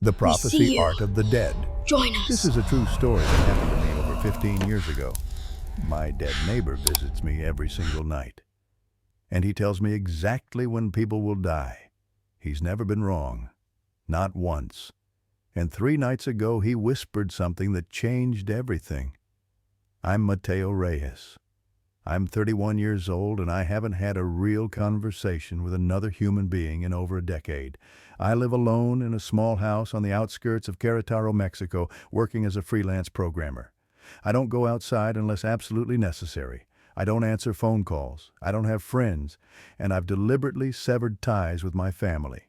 The We see Prophecy you. Art of the Dead. Join This us. is a true story that happened to me over 15 years ago. My dead neighbor visits me every single night, and he tells me exactly when people will die. He's never been wrong, not once. And 3 nights ago, he whispered something that changed everything. I'm Mateo Reyes. I'm 31 years old, and I haven't had a real conversation with another human being in over a decade. I live alone in a small house on the outskirts of Querétaro, Mexico, working as a freelance programmer. I don't go outside unless absolutely necessary. I don't answer phone calls. I don't have friends, and I've deliberately severed ties with my family.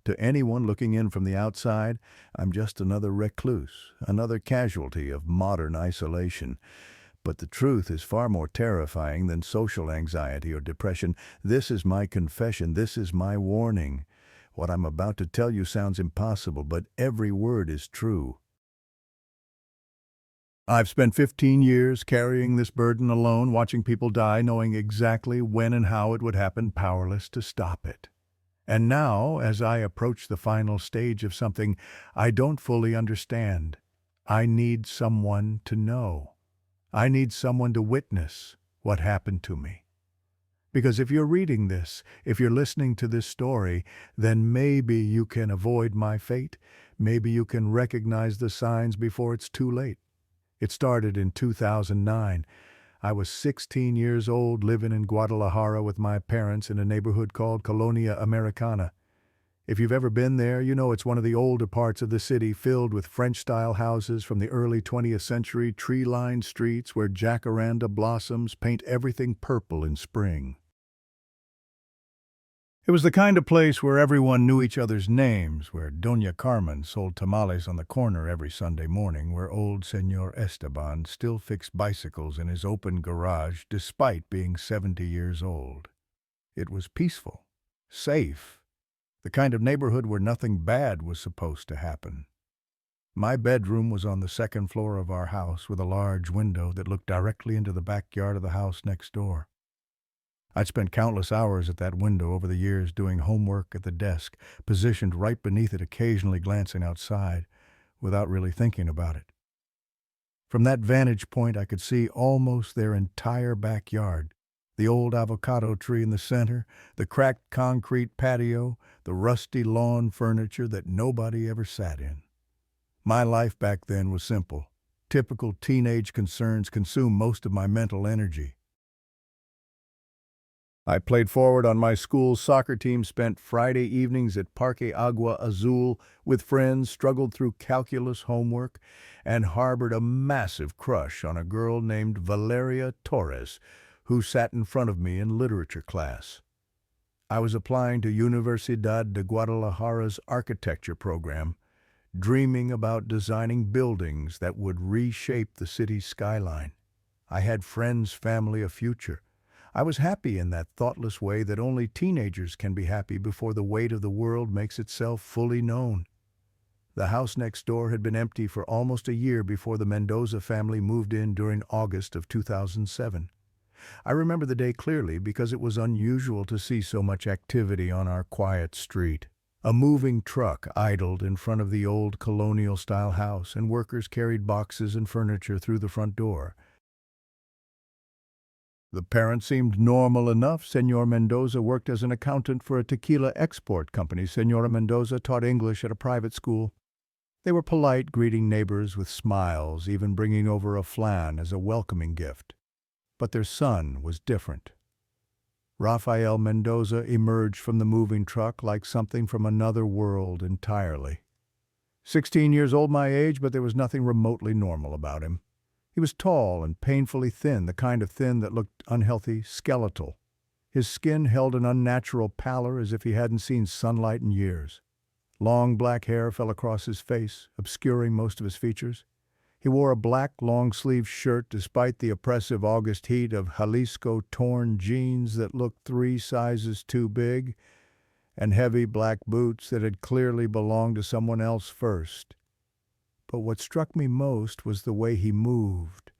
To anyone looking in from the outside, I'm just another recluse, another casualty of modern isolation. But the truth is far more terrifying than social anxiety or depression. This is my confession. This is my warning. What I'm about to tell you sounds impossible, but every word is true. I've spent 15 years carrying this burden alone, watching people die, knowing exactly when and how it would happen, powerless to stop it. And now, as I approach the final stage of something I don't fully understand, I need someone to know. I need someone to witness what happened to me. Because if you're reading this, if you're listening to this story, then maybe you can avoid my fate. Maybe you can recognize the signs before it's too late. It started in 2009. I was 16 years old, living in Guadalajara with my parents in a neighborhood called Colonia Americana. If you've ever been there, you know it's one of the older parts of the city, filled with French-style houses from the early 20th century, tree-lined streets where jacaranda blossoms paint everything purple in spring. It was the kind of place where everyone knew each other's names, where Doña Carmen sold tamales on the corner every Sunday morning, where old Señor Esteban still fixed bicycles in his open garage despite being 70 years old. It was peaceful, safe, the kind of neighborhood where nothing bad was supposed to happen. My bedroom was on the second floor of our house with a large window that looked directly into the backyard of the house next door. I'd spent countless hours at that window over the years doing homework at the desk, positioned right beneath it, occasionally glancing outside, without really thinking about it. From that vantage point, I could see almost their entire backyard. The old avocado tree in the center, the cracked concrete patio, the rusty lawn furniture that nobody ever sat in. My life back then was simple. Typical teenage concerns consumed most of my mental energy. I played forward on my school's soccer team, spent Friday evenings at Parque Agua Azul with friends, struggled through calculus homework, and harbored a massive crush on a girl named Valeria Torres, who sat in front of me in literature class. I was applying to Universidad de Guadalajara's architecture program, dreaming about designing buildings that would reshape the city's skyline. I had friends, family, a future. I was happy in that thoughtless way that only teenagers can be happy before the weight of the world makes itself fully known. The house next door had been empty for almost a year before the Mendoza family moved in during August of 2007. I remember the day clearly because it was unusual to see so much activity on our quiet street. A moving truck idled in front of the old colonial-style house, and workers carried boxes and furniture through the front door. The parents seemed normal enough. Señor Mendoza worked as an accountant for a tequila export company. Señora Mendoza taught English at a private school. They were polite, greeting neighbors with smiles, even bringing over a flan as a welcoming gift. But their son was different. Rafael Mendoza emerged from the moving truck like something from another world entirely. 16 years old, my age, but there was nothing remotely normal about him. He was tall and painfully thin, the kind of thin that looked unhealthy, skeletal. His skin held an unnatural pallor as if he hadn't seen sunlight in years. Long black hair fell across his face, obscuring most of his features. He wore a black long-sleeved shirt despite the oppressive August heat of Jalisco torn jeans that looked 3 sizes too big, and heavy black boots that had clearly belonged to someone else first. But what struck me most was the way he moved.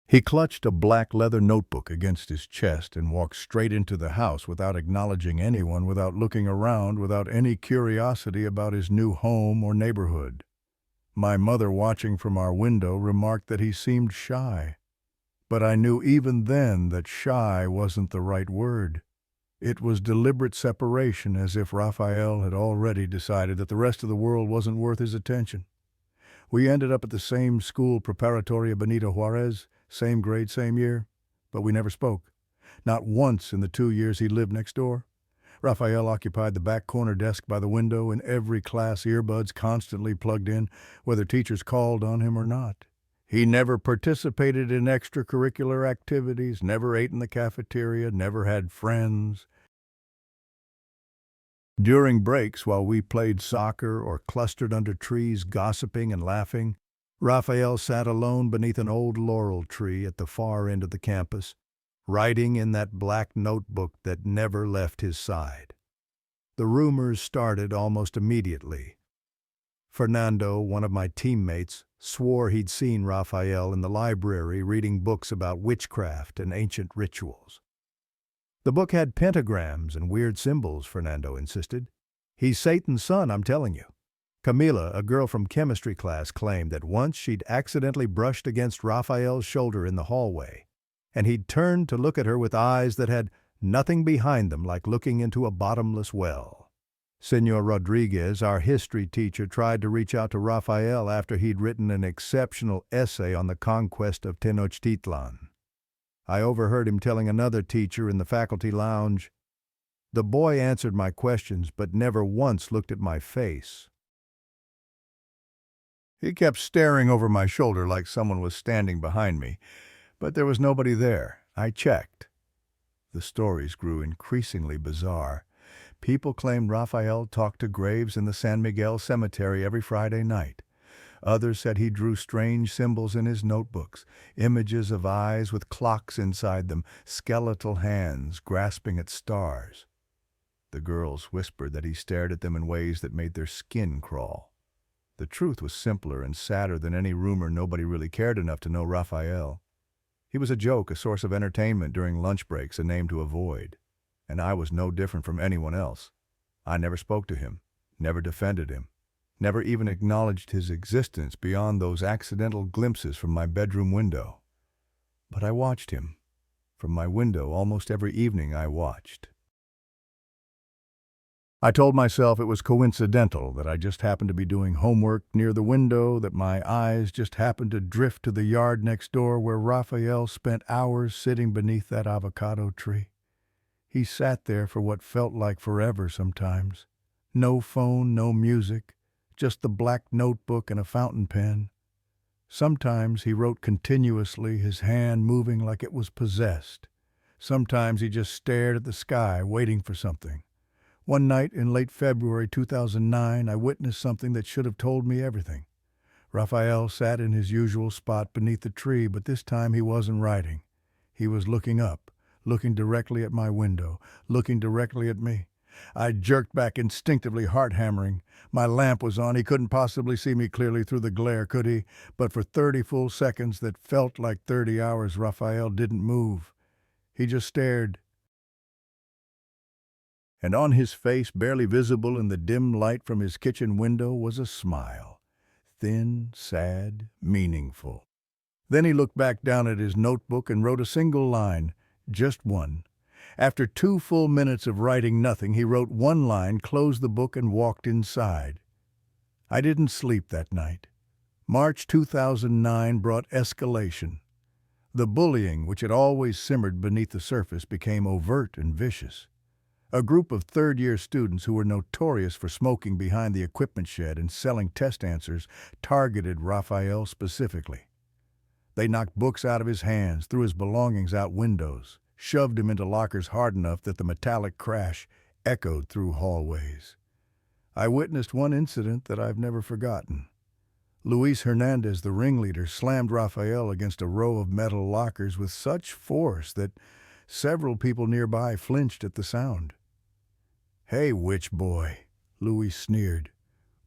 He clutched a black leather notebook against his chest and walked straight into the house without acknowledging anyone, without looking around, without any curiosity about his new home or neighborhood. My mother, watching from our window, remarked that he seemed shy. But I knew even then that shy wasn't the right word. It was deliberate separation, as if Rafael had already decided that the rest of the world wasn't worth his attention. We ended up at the same school, Preparatoria Benito Juarez, same grade, same year, but we never spoke. Not once in the 2 years he lived next door. Rafael occupied the back corner desk by the window, in every class, earbuds constantly plugged in, whether teachers called on him or not. He never participated in extracurricular activities, never ate in the cafeteria, never had friends. During breaks, while we played soccer or clustered under trees gossiping and laughing, Rafael sat alone beneath an old laurel tree at the far end of the campus, writing in that black notebook that never left his side. The rumors started almost immediately. Fernando, one of my teammates, swore he'd seen Rafael in the library reading books about witchcraft and ancient rituals. The book had pentagrams and weird symbols, Fernando insisted. He's Satan's son, I'm telling you. Camila, a girl from chemistry class, claimed that once she'd accidentally brushed against Rafael's shoulder in the hallway, and he'd turned to look at her with eyes that had nothing behind them, like looking into a bottomless well. Senor Rodriguez, our history teacher, tried to reach out to Rafael after he'd written an exceptional essay on the conquest of Tenochtitlan. I overheard him telling another teacher in the faculty lounge, "The boy answered my questions but never once looked at my face. He kept staring over my shoulder like someone was standing behind me, but there was nobody there. I checked." The stories grew increasingly bizarre. People claimed Rafael talked to graves in the San Miguel cemetery every Friday night. Others said he drew strange symbols in his notebooks, images of eyes with clocks inside them, skeletal hands grasping at stars. The girls whispered that he stared at them in ways that made their skin crawl. The truth was simpler and sadder than any rumor. Nobody really cared enough to know Rafael. He was a joke, a source of entertainment during lunch breaks, a name to avoid. And I was no different from anyone else. I never spoke to him, never defended him, never even acknowledged his existence beyond those accidental glimpses from my bedroom window. But I watched him. From my window, almost every evening I watched. I told myself it was coincidental, that I just happened to be doing homework near the window, that my eyes just happened to drift to the yard next door where Rafael spent hours sitting beneath that avocado tree. He sat there for what felt like forever sometimes. No phone, no music, just the black notebook and a fountain pen. Sometimes he wrote continuously, his hand moving like it was possessed. Sometimes he just stared at the sky, waiting for something. One night in late February 2009, I witnessed something that should have told me everything. Rafael sat in his usual spot beneath the tree, but this time he wasn't writing. He was looking up, looking directly at my window, looking directly at me. I jerked back instinctively, heart hammering. My lamp was on. He couldn't possibly see me clearly through the glare, could he? But for 30 full seconds that felt like 30 hours, Rafael didn't move. He just stared. And on his face, barely visible in the dim light from his kitchen window, was a smile. Thin, sad, meaningful. Then he looked back down at his notebook and wrote a single line, just one. After 2 full minutes of writing nothing, he wrote one line, closed the book, and walked inside. I didn't sleep that night. March 2009 brought escalation. The bullying, which had always simmered beneath the surface, became overt and vicious. A group of third-year students who were notorious for smoking behind the equipment shed and selling test answers targeted Rafael specifically. They knocked books out of his hands, threw his belongings out windows, shoved him into lockers hard enough that the metallic crash echoed through hallways. I witnessed one incident that I've never forgotten. Luis Hernandez, the ringleader, slammed Rafael against a row of metal lockers with such force that several people nearby flinched at the sound. "Hey, witch boy," Luis sneered.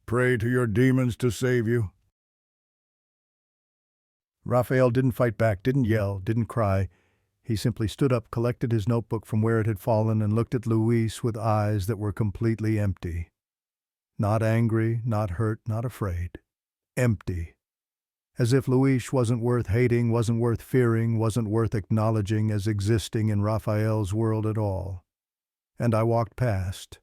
"Pray to your demons to save you." Rafael didn't fight back, didn't yell, didn't cry. He simply stood up, collected his notebook from where it had fallen, and looked at Luis with eyes that were completely empty. Not angry, not hurt, not afraid. Empty. As if Luis wasn't worth hating, wasn't worth fearing, wasn't worth acknowledging as existing in Rafael's world at all. And I walked past.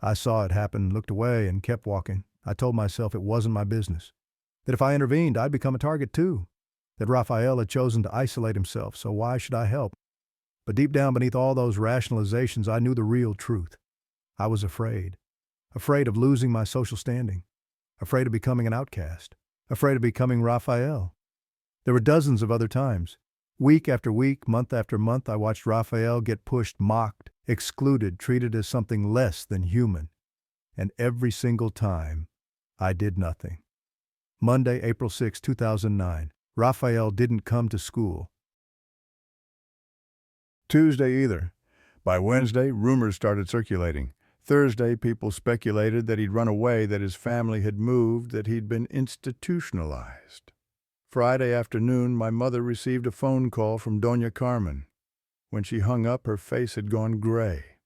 I saw it happen, looked away, and kept walking. I told myself it wasn't my business. That if I intervened, I'd become a target too. That Rafael had chosen to isolate himself, so why should I help? But deep down beneath all those rationalizations, I knew the real truth. I was afraid. Afraid of losing my social standing. Afraid of becoming an outcast. Afraid of becoming Rafael. There were dozens of other times. Week after week, month after month, I watched Rafael get pushed, mocked, excluded, treated as something less than human. And every single time, I did nothing. Monday, April 6, 2009. Rafael didn't come to school. Tuesday either. By Wednesday, rumors started circulating. Thursday, people speculated that he'd run away, that his family had moved, that he'd been institutionalized. Friday afternoon, my mother received a phone call from Doña Carmen. When she hung up, her face had gone gray.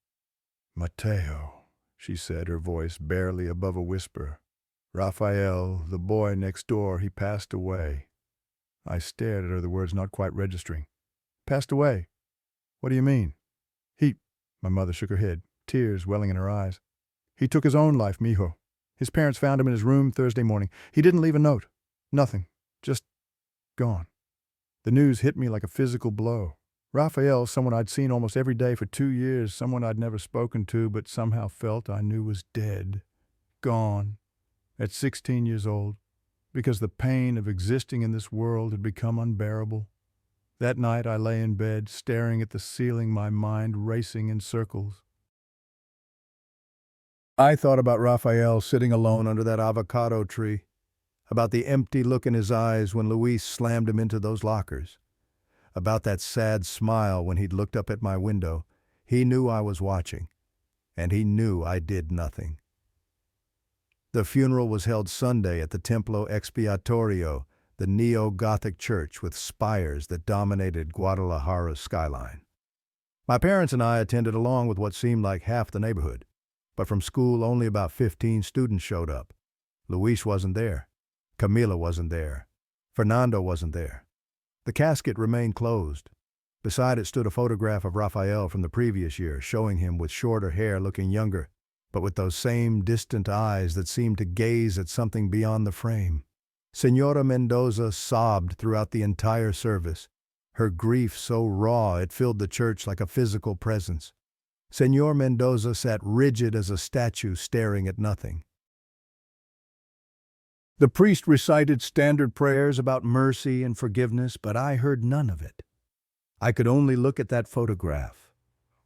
"Mateo," she said, her voice barely above a whisper. "Rafael, the boy next door, he passed away." I stared at her, the words not quite registering. "Passed away? What do you mean?" My mother shook her head, tears welling in her eyes. "He took his own life, mijo. His parents found him in his room Thursday morning. He didn't leave a note. Nothing. Just gone." The news hit me like a physical blow. Rafael, someone I'd seen almost every day for 2 years, someone I'd never spoken to but somehow felt I knew was dead. Gone. At 16 years old. Because the pain of existing in this world had become unbearable. That night I lay in bed, staring at the ceiling, my mind racing in circles. I thought about Rafael sitting alone under that avocado tree, about the empty look in his eyes when Luis slammed him into those lockers, about that sad smile when he'd looked up at my window. He knew I was watching, and he knew I did nothing. The funeral was held Sunday at the Templo Expiatorio, the neo-Gothic church with spires that dominated Guadalajara's skyline. My parents and I attended along with what seemed like half the neighborhood, but from school only about 15 students showed up. Luis wasn't there. Camila wasn't there. Fernando wasn't there. The casket remained closed. Beside it stood a photograph of Rafael from the previous year, showing him with shorter hair, looking younger, but with those same distant eyes that seemed to gaze at something beyond the frame. Señora Mendoza sobbed throughout the entire service, her grief so raw it filled the church like a physical presence. Señor Mendoza sat rigid as a statue, staring at nothing. The priest recited standard prayers about mercy and forgiveness, but I heard none of it. I could only look at that photograph.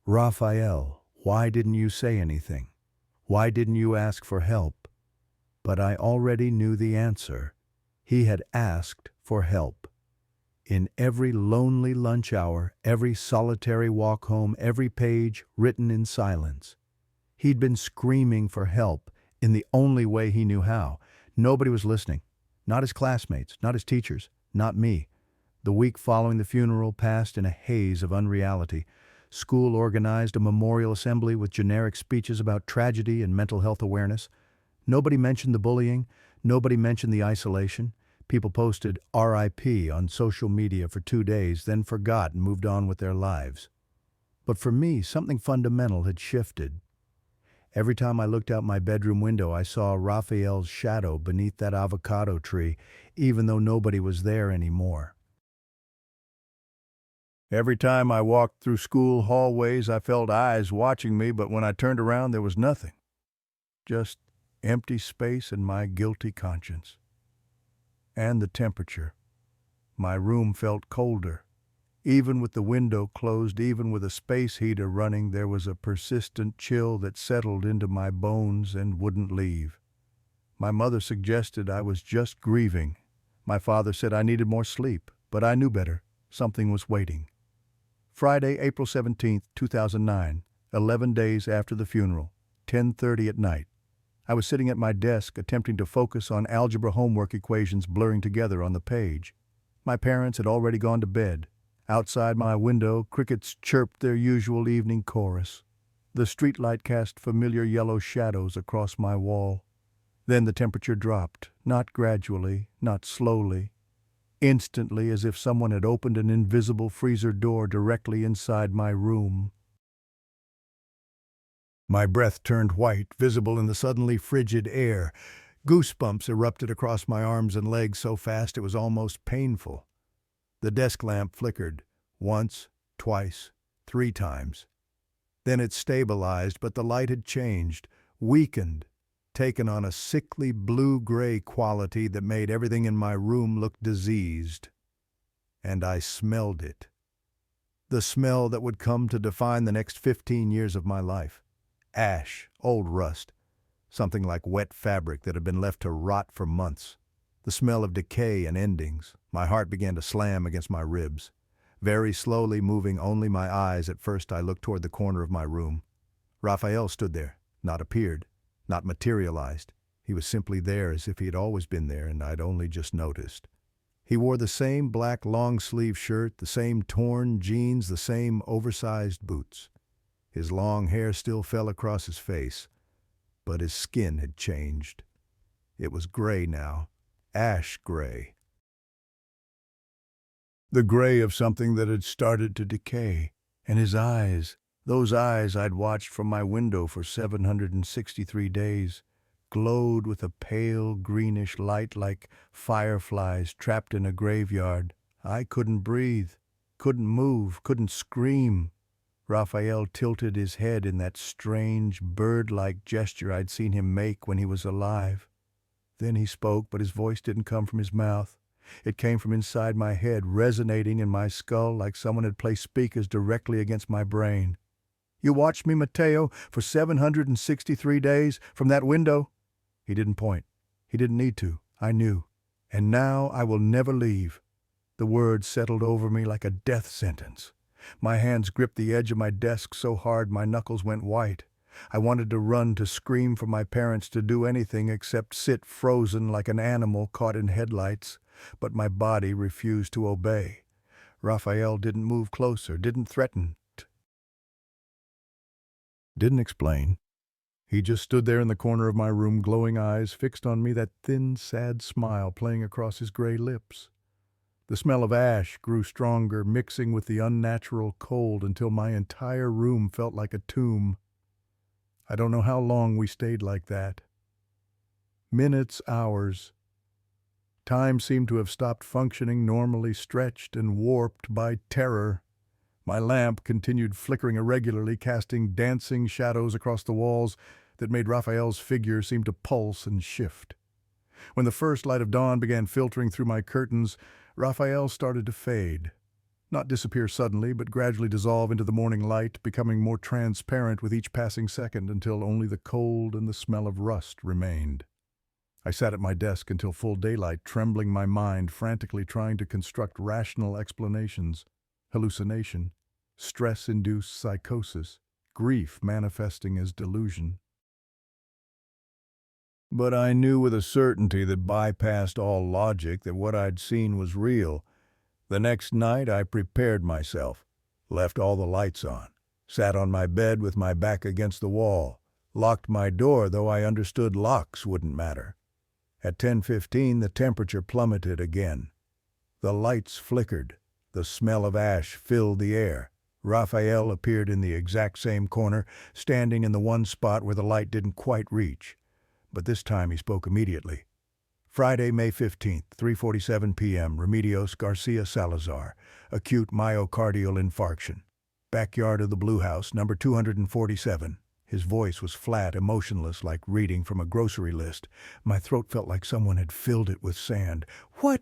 "Rafael, why didn't you say anything? Why didn't you ask for help?" But I already knew the answer. He had asked for help. In every lonely lunch hour, every solitary walk home, every page written in silence. He'd been screaming for help in the only way he knew how. Nobody was listening. Not his classmates, not his teachers, not me. The week following the funeral passed in a haze of unreality. School organized a memorial assembly with generic speeches about tragedy and mental health awareness. Nobody mentioned the bullying. Nobody mentioned the isolation. People posted RIP on social media for 2 days, then forgot and moved on with their lives. But for me, something fundamental had shifted. Every time I looked out my bedroom window, I saw Rafael's shadow beneath that avocado tree, even though nobody was there anymore. Every time I walked through school hallways, I felt eyes watching me, but when I turned around, there was nothing. Just empty space and my guilty conscience. And the temperature. My room felt colder. Even with the window closed, even with a space heater running, there was a persistent chill that settled into my bones and wouldn't leave. My mother suggested I was just grieving. My father said I needed more sleep, but I knew better. Something was waiting. Friday, April 17, 2009, 11 days after the funeral, 10:30 at night. I was sitting at my desk attempting to focus on algebra homework equations blurring together on the page. My parents had already gone to bed. Outside my window, crickets chirped their usual evening chorus. The streetlight cast familiar yellow shadows across my wall. Then the temperature dropped, not gradually, not slowly. Instantly, as if someone had opened an invisible freezer door directly inside my room. My breath turned white, visible in the suddenly frigid air. Goosebumps erupted across my arms and legs so fast it was almost painful. The desk lamp flickered, once, twice, 3 times. Then it stabilized, but the light had changed, weakened, taken on a sickly blue-gray quality that made everything in my room look diseased. And I smelled it. The smell that would come to define the next 15 years of my life. Ash, old rust, something like wet fabric that had been left to rot for months. The smell of decay and endings. My heart began to slam against my ribs. Very slowly, moving only my eyes, at first I looked toward the corner of my room. Rafael stood there, not appeared, not materialized. He was simply there as if he had always been there and I'd only just noticed. He wore the same black long-sleeve shirt, the same torn jeans, the same oversized boots. His long hair still fell across his face, but his skin had changed. It was gray now, ash gray. The gray of something that had started to decay. And his eyes, those eyes I'd watched from my window for 763 days, glowed with a pale greenish light like fireflies trapped in a graveyard. I couldn't breathe, couldn't move, couldn't scream. Rafael tilted his head in that strange, bird-like gesture I'd seen him make when he was alive. Then he spoke, but his voice didn't come from his mouth. It came from inside my head, resonating in my skull like someone had placed speakers directly against my brain. "You watched me, Mateo, for 763 days from that window?" He didn't point. He didn't need to. I knew. "And now I will never leave." The words settled over me like a death sentence. My hands gripped the edge of my desk so hard my knuckles went white. I wanted to run, to scream for my parents, to do anything except sit frozen like an animal caught in headlights, but my body refused to obey. Rafael didn't move closer, didn't threaten, didn't explain. He just stood there in the corner of my room, glowing eyes fixed on me, that thin, sad smile playing across his gray lips. The smell of ash grew stronger, mixing with the unnatural cold until my entire room felt like a tomb. I don't know how long we stayed like that. Minutes, hours. Time seemed to have stopped functioning, normally stretched and warped by terror. My lamp continued flickering irregularly, casting dancing shadows across the walls that made Rafael's figure seem to pulse and shift. When the first light of dawn began filtering through my curtains, Rafael started to fade. Not disappear suddenly, but gradually dissolve into the morning light, becoming more transparent with each passing second until only the cold and the smell of rust remained. I sat at my desk until full daylight, trembling my mind, frantically trying to construct rational explanations. Hallucination, stress-induced psychosis, grief manifesting as delusion. But I knew with a certainty that bypassed all logic that what I'd seen was real. The next night I prepared myself, left all the lights on, sat on my bed with my back against the wall, locked my door, though I understood locks wouldn't matter. At 10:15 the temperature plummeted again. The lights flickered. The smell of ash filled the air. Rafael appeared in the exact same corner, standing in the one spot where the light didn't quite reach. But this time he spoke immediately. "Friday, May 15th, 3:47 p.m., Remedios Garcia Salazar, acute myocardial infarction. Backyard of the Blue House, number 247. His voice was flat, emotionless, like reading from a grocery list. My throat felt like someone had filled it with sand. What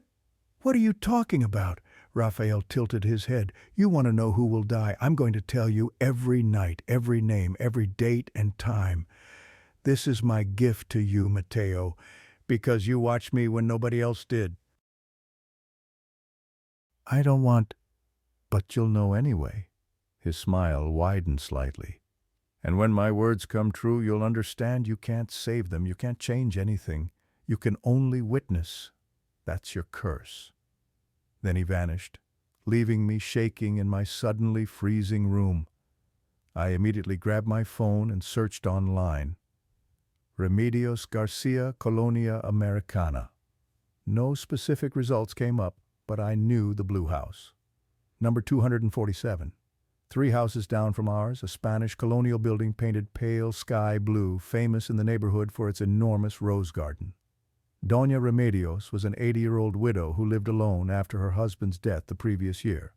are you talking about?" Rafael tilted his head. "You want to know who will die? I'm going to tell you every night, every name, every date and time. This is my gift to you, Mateo, because you watched me when nobody else did." "I don't want, but you'll know anyway." His smile widened slightly. "And when my words come true, you'll understand you can't save them, you can't change anything. You can only witness. That's your curse." Then he vanished, leaving me shaking in my suddenly freezing room. I immediately grabbed my phone and searched online. Remedios Garcia Colonia Americana. No specific results came up, but I knew the blue house. Number 247. 3 houses down from ours, a Spanish colonial building painted pale sky blue, famous in the neighborhood for its enormous rose garden. Doña Remedios was an 80-year-old widow who lived alone after her husband's death the previous year.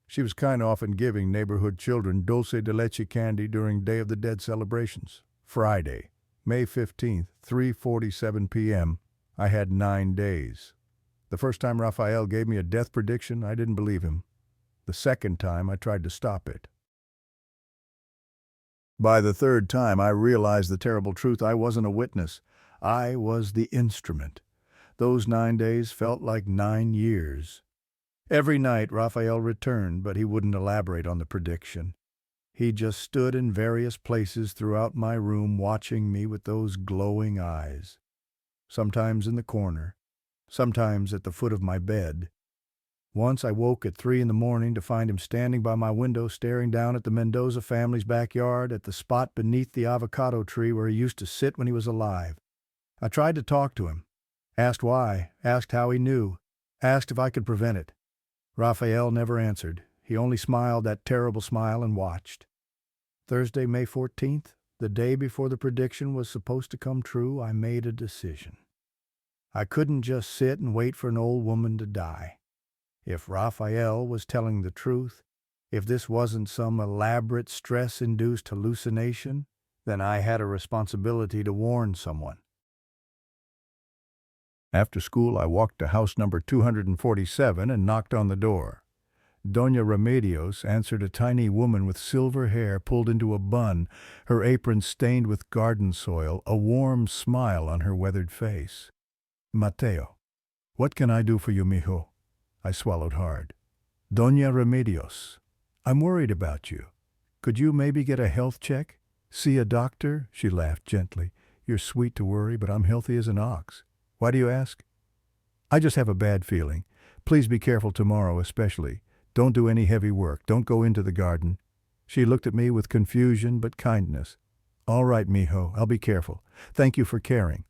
She was often giving neighborhood children dulce de leche candy during Day of the Dead celebrations. Friday, May 15th, 3:47 p.m., I had 9 days. The first time Rafael gave me a death prediction, I didn't believe him. The second time, I tried to stop it. By the third time, I realized the terrible truth. I wasn't a witness. I was the instrument. Those 9 days felt like 9 years. Every night, Rafael returned, but he wouldn't elaborate on the prediction. He just stood in various places throughout my room watching me with those glowing eyes. Sometimes in the corner, sometimes at the foot of my bed. Once I woke at 3 in the morning to find him standing by my window staring down at the Mendoza family's backyard at the spot beneath the avocado tree where he used to sit when he was alive. I tried to talk to him, asked why, asked how he knew, asked if I could prevent it. Rafael never answered. He only smiled that terrible smile and watched. Thursday, May 14th, the day before the prediction was supposed to come true, I made a decision. I couldn't just sit and wait for an old woman to die. If Rafael was telling the truth, if this wasn't some elaborate stress-induced hallucination, then I had a responsibility to warn someone. After school, I walked to house number 247 and knocked on the door. Doña Remedios answered, a tiny woman with silver hair pulled into a bun, her apron stained with garden soil, a warm smile on her weathered face. Mateo, what can I do for you, mijo? I swallowed hard. Doña Remedios, I'm worried about you. Could you maybe get a health check? See a doctor? She laughed gently. You're sweet to worry, but I'm healthy as an ox. Why do you ask? I just have a bad feeling. Please be careful tomorrow especially. Don't do any heavy work. Don't go into the garden. She looked at me with confusion but kindness. All right, mijo, I'll be careful. Thank you for caring.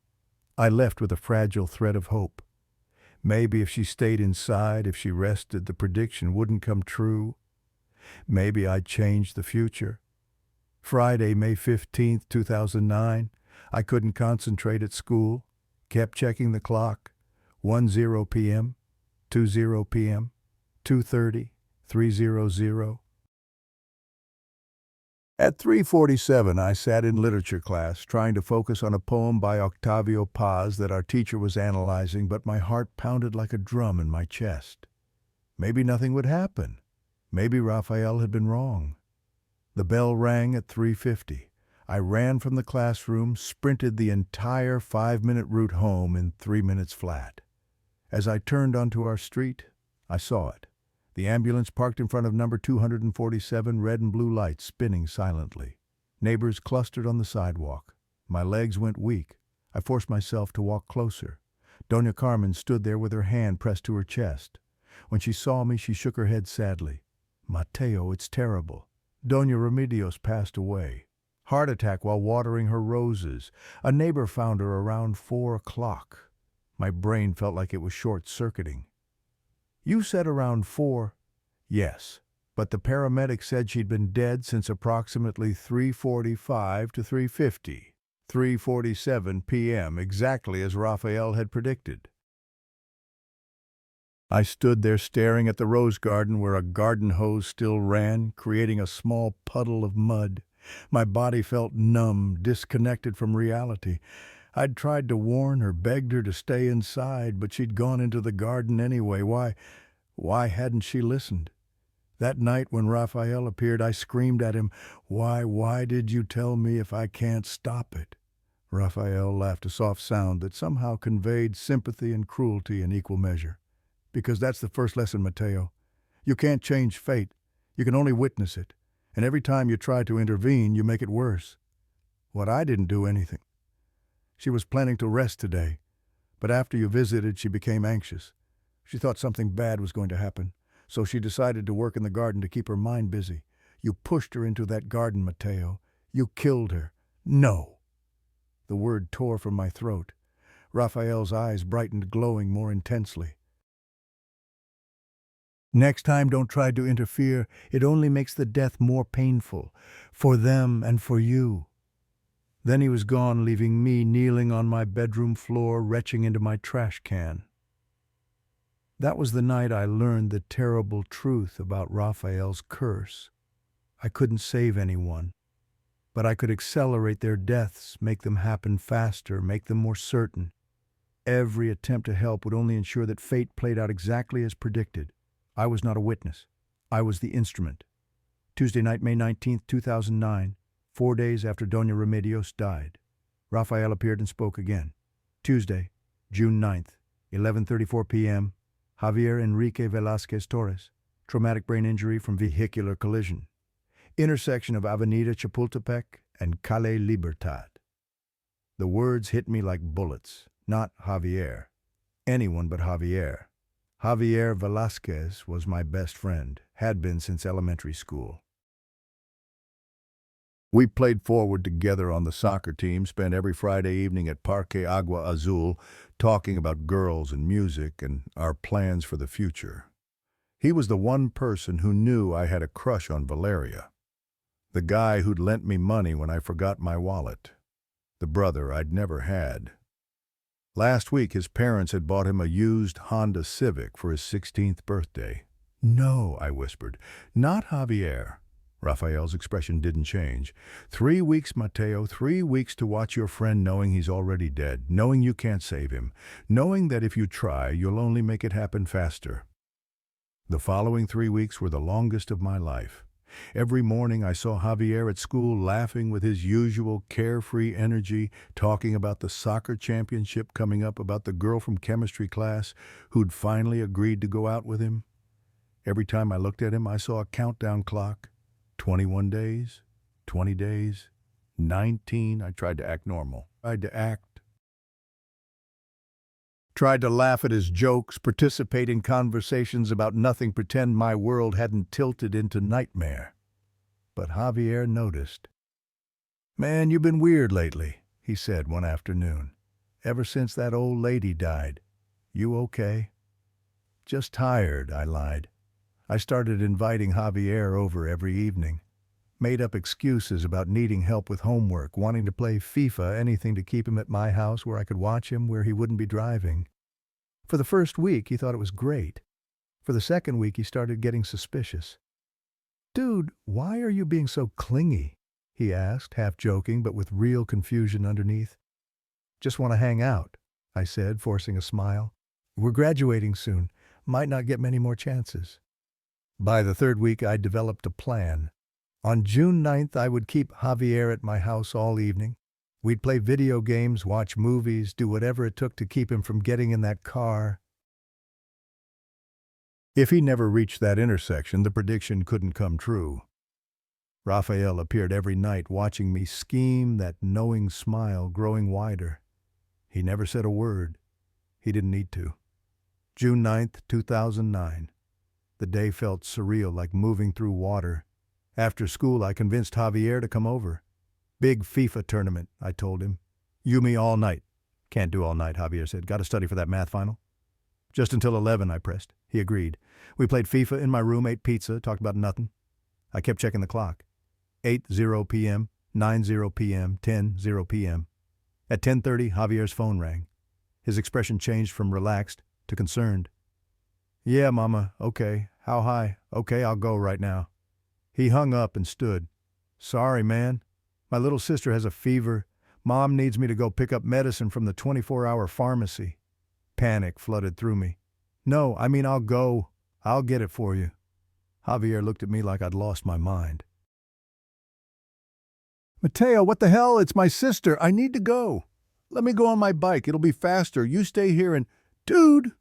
I left with a fragile thread of hope. Maybe if she stayed inside, if she rested, the prediction wouldn't come true. Maybe I'd change the future. Friday, May 15th, 2009, I couldn't concentrate at school. Kept checking the clock. 1:00 p.m., 2:00 p.m., 2:30, 3:00. At 3:47, I sat in literature class, trying to focus on a poem by Octavio Paz that our teacher was analyzing, but my heart pounded like a drum in my chest. Maybe nothing would happen. Maybe Rafael had been wrong. The bell rang at 3:50. I ran from the classroom, sprinted the entire 5-minute route home in 3 minutes flat. As I turned onto our street, I saw it. The ambulance parked in front of number 247, red and blue lights spinning silently. Neighbors clustered on the sidewalk. My legs went weak. I forced myself to walk closer. Doña Carmen stood there with her hand pressed to her chest. When she saw me, she shook her head sadly. Mateo, it's terrible. Doña Remedios passed away. Heart attack while watering her roses. A neighbor found her around 4 o'clock. My brain felt like it was short-circuiting. You said around 4? Yes, but the paramedic said she'd been dead since approximately 3:45 to 3:50. 3:47 p.m., exactly as Rafael had predicted. I stood there staring at the rose garden where a garden hose still ran, creating a small puddle of mud. My body felt numb, disconnected from reality. I'd tried to warn her, begged her to stay inside, but she'd gone into the garden anyway. Why hadn't she listened? That night when Rafael appeared, I screamed at him, why did you tell me if I can't stop it? Rafael laughed a soft sound that somehow conveyed sympathy and cruelty in equal measure. Because that's the first lesson, Mateo. You can't change fate. You can only witness it. And every time you try to intervene, you make it worse. I didn't do anything. She was planning to rest today, but after you visited, she became anxious. She thought something bad was going to happen, so she decided to work in the garden to keep her mind busy. You pushed her into that garden, Mateo. You killed her. No. The word tore from my throat. Rafael's eyes brightened, glowing more intensely. Next time, don't try to interfere. It only makes the death more painful, for them and for you. Then he was gone, leaving me kneeling on my bedroom floor, retching into my trash can. That was the night I learned the terrible truth about Rafael's curse. I couldn't save anyone, but I could accelerate their deaths, make them happen faster, make them more certain. Every attempt to help would only ensure that fate played out exactly as predicted. I was not a witness. I was the instrument. Tuesday night, May 19th, 2009, 4 days after Doña Remedios died. Rafael appeared and spoke again. Tuesday, June 9th, 11:34 p.m., Javier Enrique Velázquez Torres, traumatic brain injury from vehicular collision. Intersection of Avenida Chapultepec and Calle Libertad. The words hit me like bullets. Not Javier. Anyone but Javier. Javier Velázquez was my best friend, had been since elementary school. We played forward together on the soccer team, spent every Friday evening at Parque Agua Azul talking about girls and music and our plans for the future. He was the one person who knew I had a crush on Valeria. The guy who'd lent me money when I forgot my wallet. The brother I'd never had. Last week, his parents had bought him a used Honda Civic for his 16th birthday. No, I whispered. Not Javier. Rafael's expression didn't change. 3 weeks, Mateo, 3 weeks to watch your friend knowing he's already dead, knowing you can't save him, knowing that if you try, you'll only make it happen faster. The following 3 weeks were the longest of my life. Every morning I saw Javier at school laughing with his usual carefree energy, talking about the soccer championship coming up, about the girl from chemistry class who'd finally agreed to go out with him. Every time I looked at him, I saw a countdown clock. 21 days, 20 days, 19. I tried to act normal. Tried to laugh at his jokes, participate in conversations about nothing, pretend my world hadn't tilted into nightmare. But Javier noticed. "Man, you've been weird lately," he said one afternoon. "Ever since that old lady died. You okay?" "Just tired," I lied. I started inviting Javier over every evening. Made up excuses about needing help with homework, wanting to play FIFA, anything to keep him at my house where I could watch him, where he wouldn't be driving. For the first week, he thought it was great. For the second week, he started getting suspicious. "Dude, why are you being so clingy?" he asked, half joking, but with real confusion underneath. "Just want to hang out," I said, forcing a smile. "We're graduating soon. Might not get many more chances." By the third week, I developed a plan. On June 9th, I would keep Javier at my house all evening. We'd play video games, watch movies, do whatever it took to keep him from getting in that car. If he never reached that intersection, the prediction couldn't come true. Rafael appeared every night, watching me scheme, that knowing smile growing wider. He never said a word. He didn't need to. June 9th, 2009. The day felt surreal, like moving through water. After school, I convinced Javier to come over. "Big FIFA tournament," I told him. "You, me all night." "Can't do all night," Javier said. "Got to study for that math final." "Just until 11, I pressed. He agreed. We played FIFA in my room, ate pizza, talked about nothing. I kept checking the clock. 8:00 p.m., 9:00 p.m., 10:00 p.m. At 10:30, Javier's phone rang. His expression changed from relaxed to concerned. "Yeah, Mama, okay. How high? Okay, I'll go right now." He hung up and stood. "Sorry, man. My little sister has a fever. Mom needs me to go pick up medicine from the 24-hour pharmacy." Panic flooded through me. "No, I mean I'll go. I'll get it for you." Javier looked at me like I'd lost my mind. "Mateo, what the hell? It's my sister. I need to go. Let me go on my bike. It'll be faster. You stay here and—" "Dude!"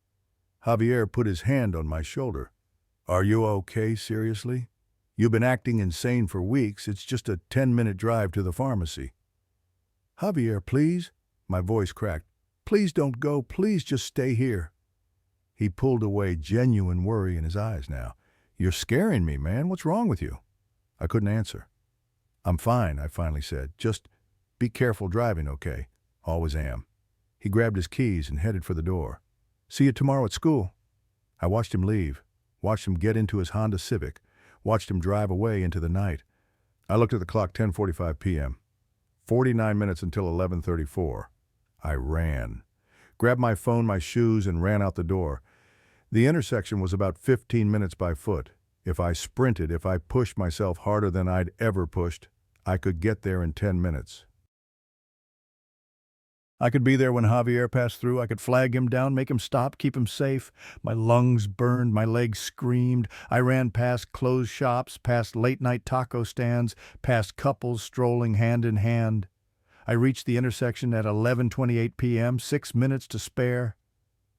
Javier put his hand on my shoulder. "Are you okay, seriously? You've been acting insane for weeks. It's just a 10-minute drive to the pharmacy." "Javier, please." My voice cracked. "Please don't go. Please just stay here." He pulled away, genuine worry in his eyes now. "You're scaring me, man. What's wrong with you?" I couldn't answer. "I'm fine," I finally said. "Just be careful driving, okay?" "Always am." He grabbed his keys and headed for the door. "See you tomorrow at school." I watched him leave, watched him get into his Honda Civic, watched him drive away into the night. I looked at the clock, 10:45 p.m. 49 minutes until 11:34. I ran. Grabbed my phone, my shoes, and ran out the door. The intersection was about 15 minutes by foot. If I sprinted, if I pushed myself harder than I'd ever pushed, I could get there in 10 minutes. I could be there when Javier passed through. I could flag him down, make him stop, keep him safe. My lungs burned, my legs screamed. I ran past closed shops, past late-night taco stands, past couples strolling hand in hand. I reached the intersection at 11:28 p.m., 6 minutes to spare.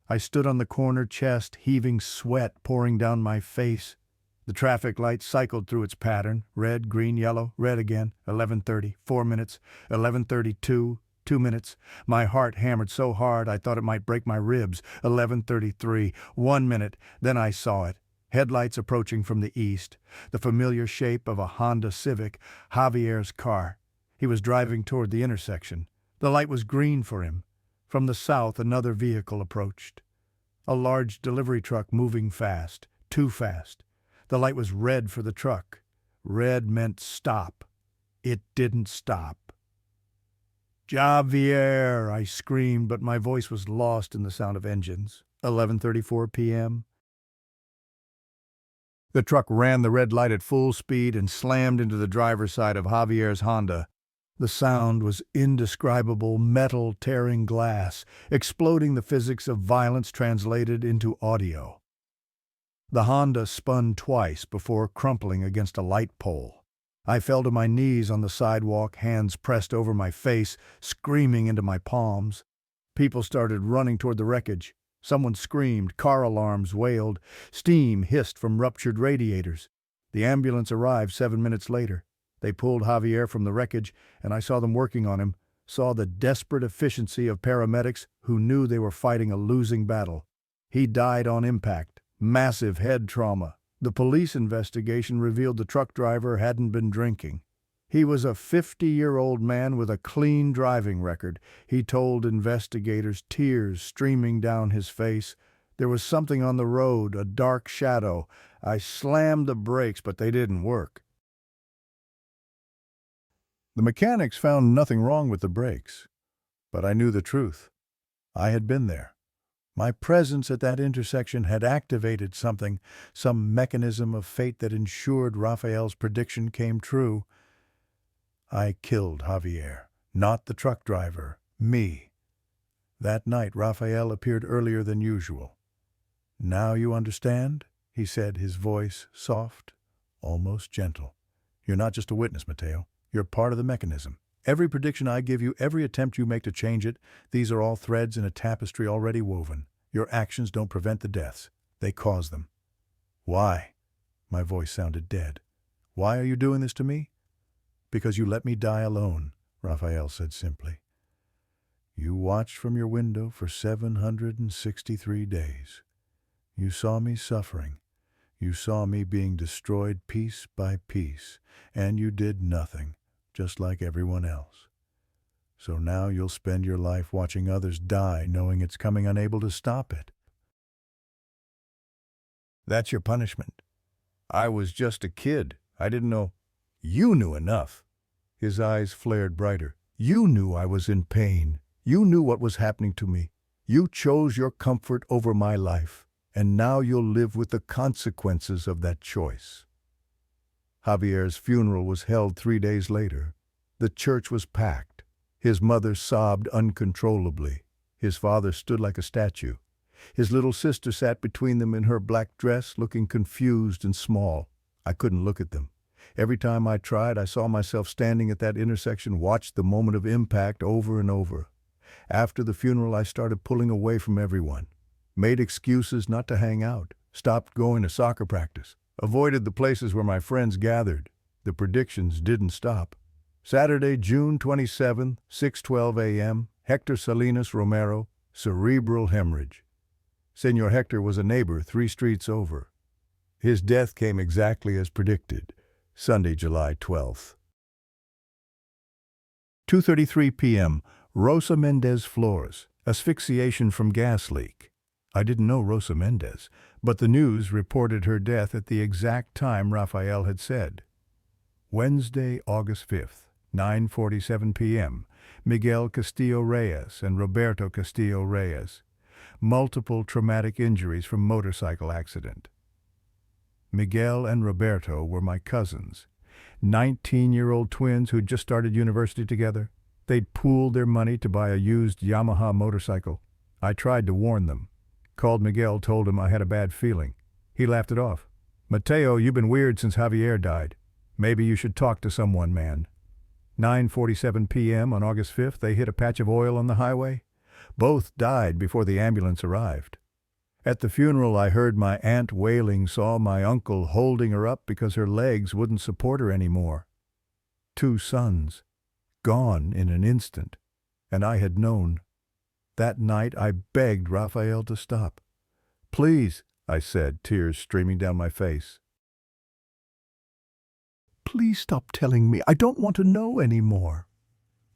I stood on the corner, chest heaving, sweat pouring down my face. The traffic light cycled through its pattern, red, green, yellow, red again, 11:30, 4 minutes, 11:32, 2 minutes. My heart hammered so hard I thought it might break my ribs. 11:33, 1 minute, then I saw it. Headlights approaching from the east, the familiar shape of a Honda Civic, Javier's car. He was driving toward the intersection. The light was green for him. From the south, another vehicle approached. A large delivery truck moving fast, too fast. The light was red for the truck. Red meant stop. It didn't stop. "Javier!" I screamed, but my voice was lost in the sound of engines. 11:34 p.m. The truck ran the red light at full speed and slammed into the driver's side of Javier's Honda. The sound was indescribable, metal tearing glass, exploding the physics of violence translated into audio. The Honda spun twice before crumpling against a light pole. I fell to my knees on the sidewalk, hands pressed over my face, screaming into my palms. People started running toward the wreckage. Someone screamed, car alarms wailed, steam hissed from ruptured radiators. The ambulance arrived 7 minutes later. They pulled Javier from the wreckage, and I saw them working on him, saw the desperate efficiency of paramedics who knew they were fighting a losing battle. He died on impact, massive head trauma. The police investigation revealed the truck driver hadn't been drinking. He was a 50-year-old man with a clean driving record. He told investigators, tears streaming down his face. There was something on the road, a dark shadow. I slammed the brakes, but they didn't work. The mechanics found nothing wrong with the brakes, but I knew the truth. I had been there. My presence at that intersection had activated something, some mechanism of fate that ensured Rafael's prediction came true. I killed Javier, not the truck driver, me. That night, Rafael appeared earlier than usual. "Now you understand?" he said, his voice soft, almost gentle. "You're not just a witness, Mateo. You're part of the mechanism. Every prediction I give you, every attempt you make to change it, these are all threads in a tapestry already woven. Your actions don't prevent the deaths. They cause them." "Why?" My voice sounded dead. "Why are you doing this to me?" "Because you let me die alone," Rafael said simply. "You watched from your window for 763 days. You saw me suffering. You saw me being destroyed piece by piece, and you did nothing, just like everyone else. So now you'll spend your life watching others die, knowing it's coming, unable to stop it. That's your punishment. I was just a kid. I didn't know. You knew enough." His eyes flared brighter. "You knew I was in pain. You knew what was happening to me. You chose your comfort over my life, and now you'll live with the consequences of that choice." Javier's funeral was held 3 days later. The church was packed. His mother sobbed uncontrollably. His father stood like a statue. His little sister sat between them in her black dress, looking confused and small. I couldn't look at them. Every time I tried, I saw myself standing at that intersection, watched the moment of impact over and over. After the funeral, I started pulling away from everyone. Made excuses not to hang out. Stopped going to soccer practice. Avoided the places where my friends gathered. The predictions didn't stop. Saturday, June 27, 6:12 a.m., Hector Salinas Romero, cerebral hemorrhage. Senor Hector was a neighbor 3 streets over. His death came exactly as predicted, Sunday, July 12th. 2:33 p.m. Rosa Mendez Flores, asphyxiation from gas leak. I didn't know Rosa Mendez, but the news reported her death at the exact time Rafael had said. Wednesday, August 5th, 9:47 p.m. Miguel Castillo Reyes and Roberto Castillo Reyes. Multiple traumatic injuries from motorcycle accident. Miguel and Roberto were my cousins, 19-year-old twins who'd just started university together. They'd pooled their money to buy a used Yamaha motorcycle. I tried to warn them. Called Miguel, told him I had a bad feeling. He laughed it off. "Mateo, you've been weird since Javier died. Maybe you should talk to someone, man." 9:47 p.m. on August 5th, they hit a patch of oil on the highway. Both died before the ambulance arrived. At the funeral, I heard my aunt wailing, saw my uncle holding her up because her legs wouldn't support her anymore. 2 sons, gone in an instant, and I had known. That night, I begged Rafael to stop. "Please," I said, tears streaming down my face. "Please stop telling me. I don't want to know anymore."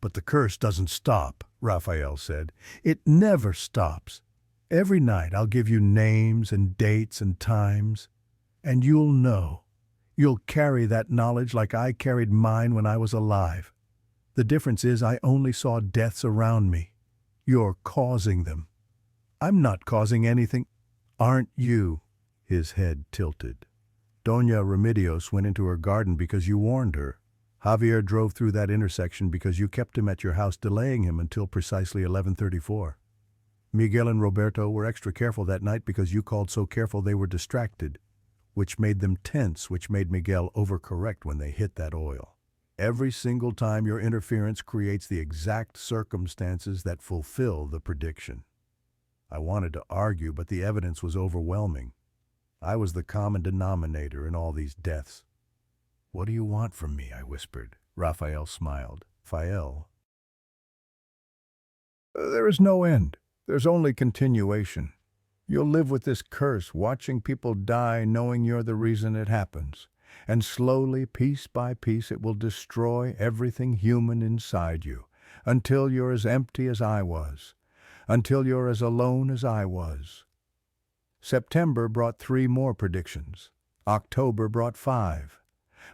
"But the curse doesn't stop," Rafael said. "It never stops. Every night I'll give you names and dates and times, and you'll know. You'll carry that knowledge like I carried mine when I was alive. The difference is I only saw deaths around me. You're causing them. I'm not causing anything." "Aren't you?" His head tilted. "Doña Remedios went into her garden because you warned her. Javier drove through that intersection because you kept him at your house, delaying him until precisely 11:34. Miguel and Roberto were extra careful that night because you called so careful they were distracted, which made them tense, which made Miguel overcorrect when they hit that oil. Every single time your interference creates the exact circumstances that fulfill the prediction." I wanted to argue, but the evidence was overwhelming. I was the common denominator in all these deaths. "What do you want from me?" I whispered. Rafael smiled. "Fael." "There is no end. There's only continuation. You'll live with this curse, watching people die knowing you're the reason it happens. And slowly, piece by piece, it will destroy everything human inside you, until you're as empty as I was, until you're as alone as I was." September brought 3 more predictions. October brought 5.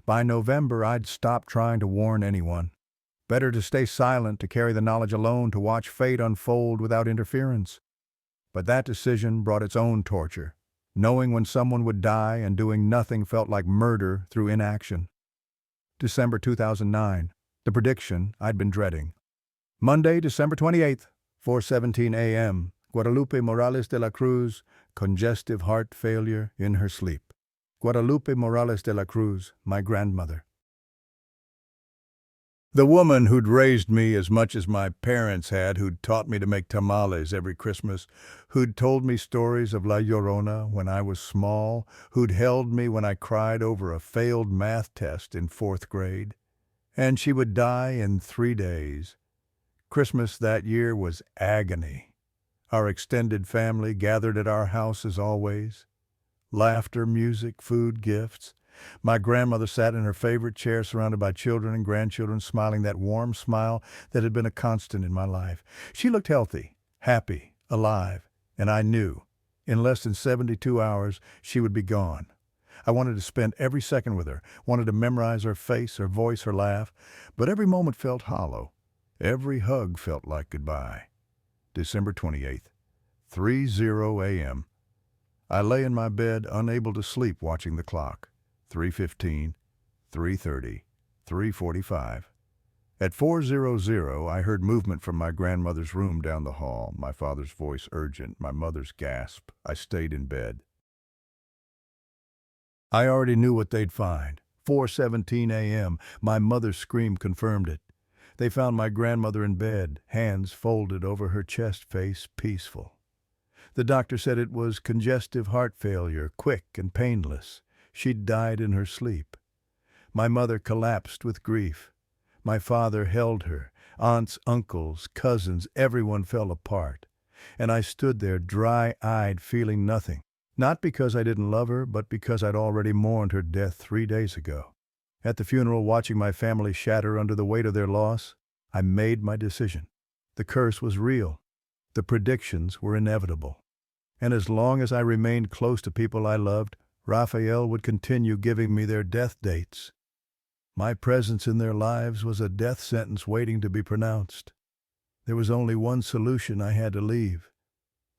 By November, I'd stopped trying to warn anyone. Better to stay silent, to carry the knowledge alone, to watch fate unfold without interference. But that decision brought its own torture. Knowing when someone would die and doing nothing felt like murder through inaction. December 2009, the prediction I'd been dreading. Monday, December 28th, 4:17 a.m., Guadalupe Morales de la Cruz, congestive heart failure in her sleep. Guadalupe Morales de la Cruz, my grandmother. The woman who'd raised me as much as my parents had, who'd taught me to make tamales every Christmas, who'd told me stories of La Llorona when I was small, who'd held me when I cried over a failed math test in 4th grade. And she would die in 3 days. Christmas that year was agony. Our extended family gathered at our house as always. Laughter, music, food, gifts. My grandmother sat in her favorite chair surrounded by children and grandchildren, smiling that warm smile that had been a constant in my life. She looked healthy, happy, alive, and I knew, in less than 72 hours, she would be gone. I wanted to spend every second with her, wanted to memorize her face, her voice, her laugh, but every moment felt hollow. Every hug felt like goodbye. December 28th, 3:00 a.m. I lay in my bed, unable to sleep, watching the clock. 3:15, 3:30, 3:45. At 4:00, I heard movement from my grandmother's room down the hall, my father's voice urgent, my mother's gasp. I stayed in bed. I already knew what they'd find. 4:17 a.m., my mother's scream confirmed it. They found my grandmother in bed, hands folded over her chest, face peaceful. The doctor said it was congestive heart failure, quick and painless. She'd died in her sleep. My mother collapsed with grief. My father held her. Aunts, uncles, cousins, everyone fell apart. and I stood there dry-eyed, feeling nothing. Not because I didn't love her, but because I'd already mourned her death 3 days ago. At the funeral, watching my family shatter under the weight of their loss, I made my decision. The curse was real. The predictions were inevitable. And as long as I remained close to people I loved, Rafael would continue giving me their death dates. My presence in their lives was a death sentence waiting to be pronounced. There was only one solution: I had to leave.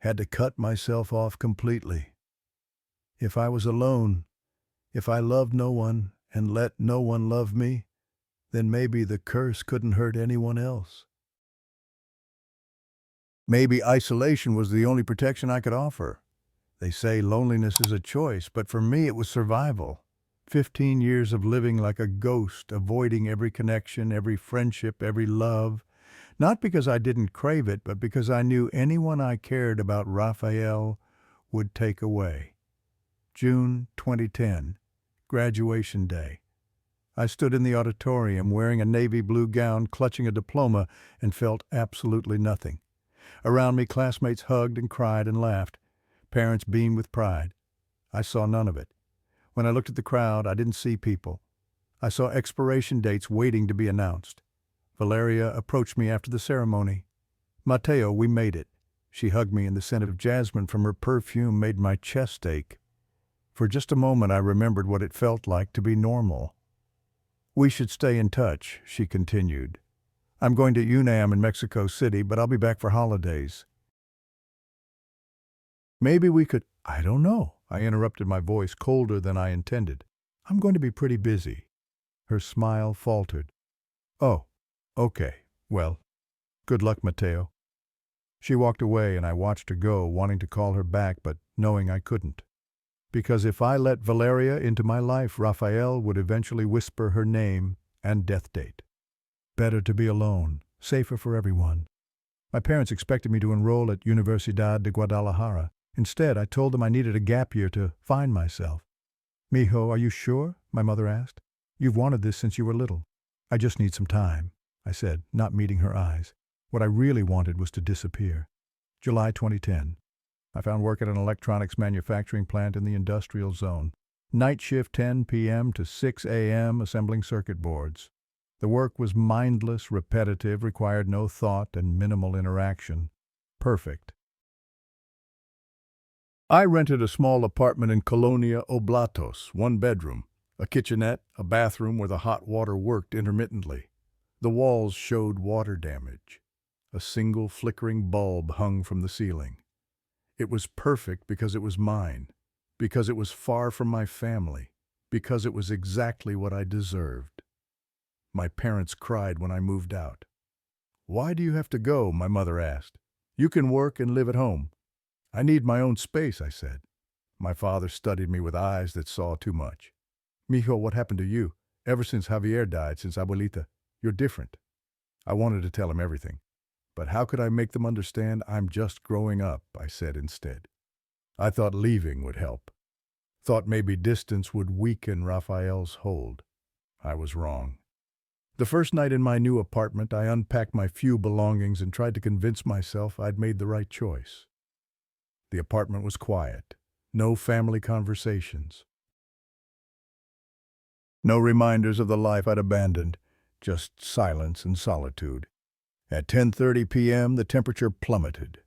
Had to cut myself off completely. If I was alone, if I loved no one and let no one love me, then maybe the curse couldn't hurt anyone else. Maybe isolation was the only protection I could offer. They say loneliness is a choice, but for me it was survival. 15 years of living like a ghost, avoiding every connection, every friendship, every love. Not because I didn't crave it, but because I knew anyone I cared about Rafael would take away. June 2010, graduation day. I stood in the auditorium wearing a navy blue gown, clutching a diploma, and felt absolutely nothing. Around me, classmates hugged and cried and laughed. Parents beamed with pride. I saw none of it. When I looked at the crowd, I didn't see people. I saw expiration dates waiting to be announced. Valeria approached me after the ceremony. "Mateo, we made it." She hugged me, and the scent of jasmine from her perfume made my chest ache. For just a moment, I remembered what it felt like to be normal. "We should stay in touch," she continued. "I'm going to UNAM in Mexico City, but I'll be back for holidays. Maybe we could—" "I don't know," I interrupted, my voice colder than I intended. "I'm going to be pretty busy." Her smile faltered. "Oh, okay. Well, good luck, Mateo." She walked away, and I watched her go, wanting to call her back, but knowing I couldn't. Because if I let Valeria into my life, Rafael would eventually whisper her name and death date. Better to be alone, safer for everyone. My parents expected me to enroll at Universidad de Guadalajara. Instead, I told them I needed a gap year to find myself. "Mijo, are you sure?" my mother asked. "You've wanted this since you were little." "I just need some time," I said, not meeting her eyes. What I really wanted was to disappear. July 2010. I found work at an electronics manufacturing plant in the industrial zone. Night shift 10 p.m. to 6 a.m. assembling circuit boards. The work was mindless, repetitive, required no thought and minimal interaction. Perfect. I rented a small apartment in Colonia Oblatos, 1 bedroom, a kitchenette, a bathroom where the hot water worked intermittently. The walls showed water damage. A single flickering bulb hung from the ceiling. It was perfect because it was mine, because it was far from my family, because it was exactly what I deserved. My parents cried when I moved out. "Why do you have to go?" my mother asked. "You can work and live at home." "I need my own space," I said. My father studied me with eyes that saw too much. "Mijo, what happened to you? Ever since Javier died, since Abuelita, you're different." I wanted to tell him everything. But how could I make them understand I'm just growing up, I said instead. I thought leaving would help. Thought maybe distance would weaken Rafael's hold. I was wrong. The first night in my new apartment, I unpacked my few belongings and tried to convince myself I'd made the right choice. The apartment was quiet. No family conversations. No reminders of the life I'd abandoned. Just silence and solitude. At 10:30 p.m., the temperature plummeted.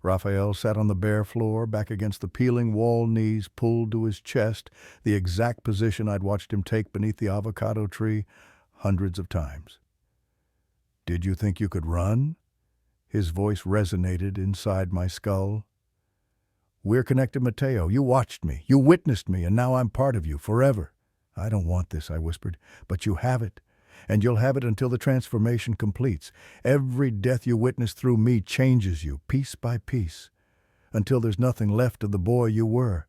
Rafael sat on the bare floor, back against the peeling wall, knees pulled to his chest, the exact position I'd watched him take beneath the avocado tree hundreds of times. "Did you think you could run?" His voice resonated inside my skull. "We're connected, Mateo. You watched me. You witnessed me, and now I'm part of you, forever." "I don't want this," I whispered, "but you have it. And you'll have it until the transformation completes. Every death you witness through me changes you, piece by piece, until there's nothing left of the boy you were."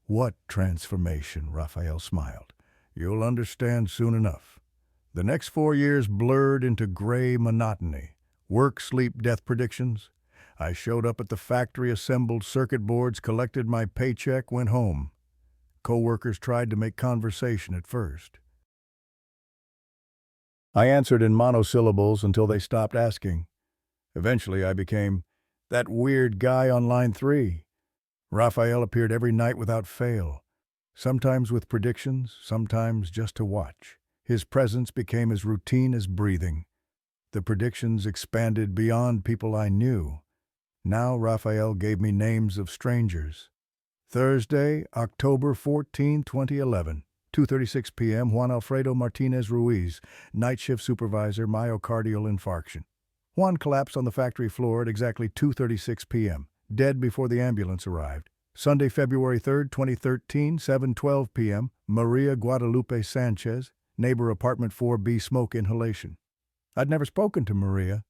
"What transformation?" Rafael smiled. "You'll understand soon enough." The next 4 years blurred into gray monotony. Work, sleep, death predictions. I showed up at the factory, assembled circuit boards, collected my paycheck, went home. Co-workers tried to make conversation at first. I answered in monosyllables until they stopped asking. Eventually I became, That weird guy on line 3. Rafael appeared every night without fail, sometimes with predictions, sometimes just to watch. His presence became as routine as breathing. The predictions expanded beyond people I knew. Now Rafael gave me names of strangers. Thursday, October 14, 2011, 2:36 p.m., Juan Alfredo Martinez Ruiz, night shift supervisor, myocardial infarction. Juan collapsed on the factory floor at exactly 2:36 p.m., dead before the ambulance arrived. Sunday, February 3, 2013, 7:12 p.m., Maria Guadalupe Sanchez, neighbor, apartment 4B, smoke inhalation. I'd never spoken to Maria,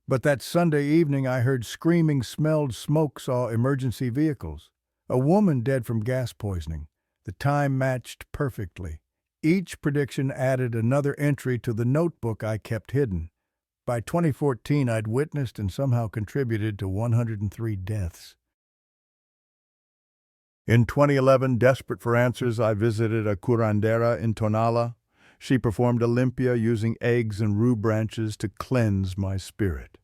but that Sunday evening I heard screaming, smelled smoke, saw emergency vehicles. A woman dead from gas poisoning. The time matched perfectly. Each prediction added another entry to the notebook I kept hidden. By 2014, I'd witnessed and somehow contributed to 103 deaths. In 2011, desperate for answers, I visited a curandera in Tonala. She performed a limpia using eggs and rue branches to cleanse my spirit.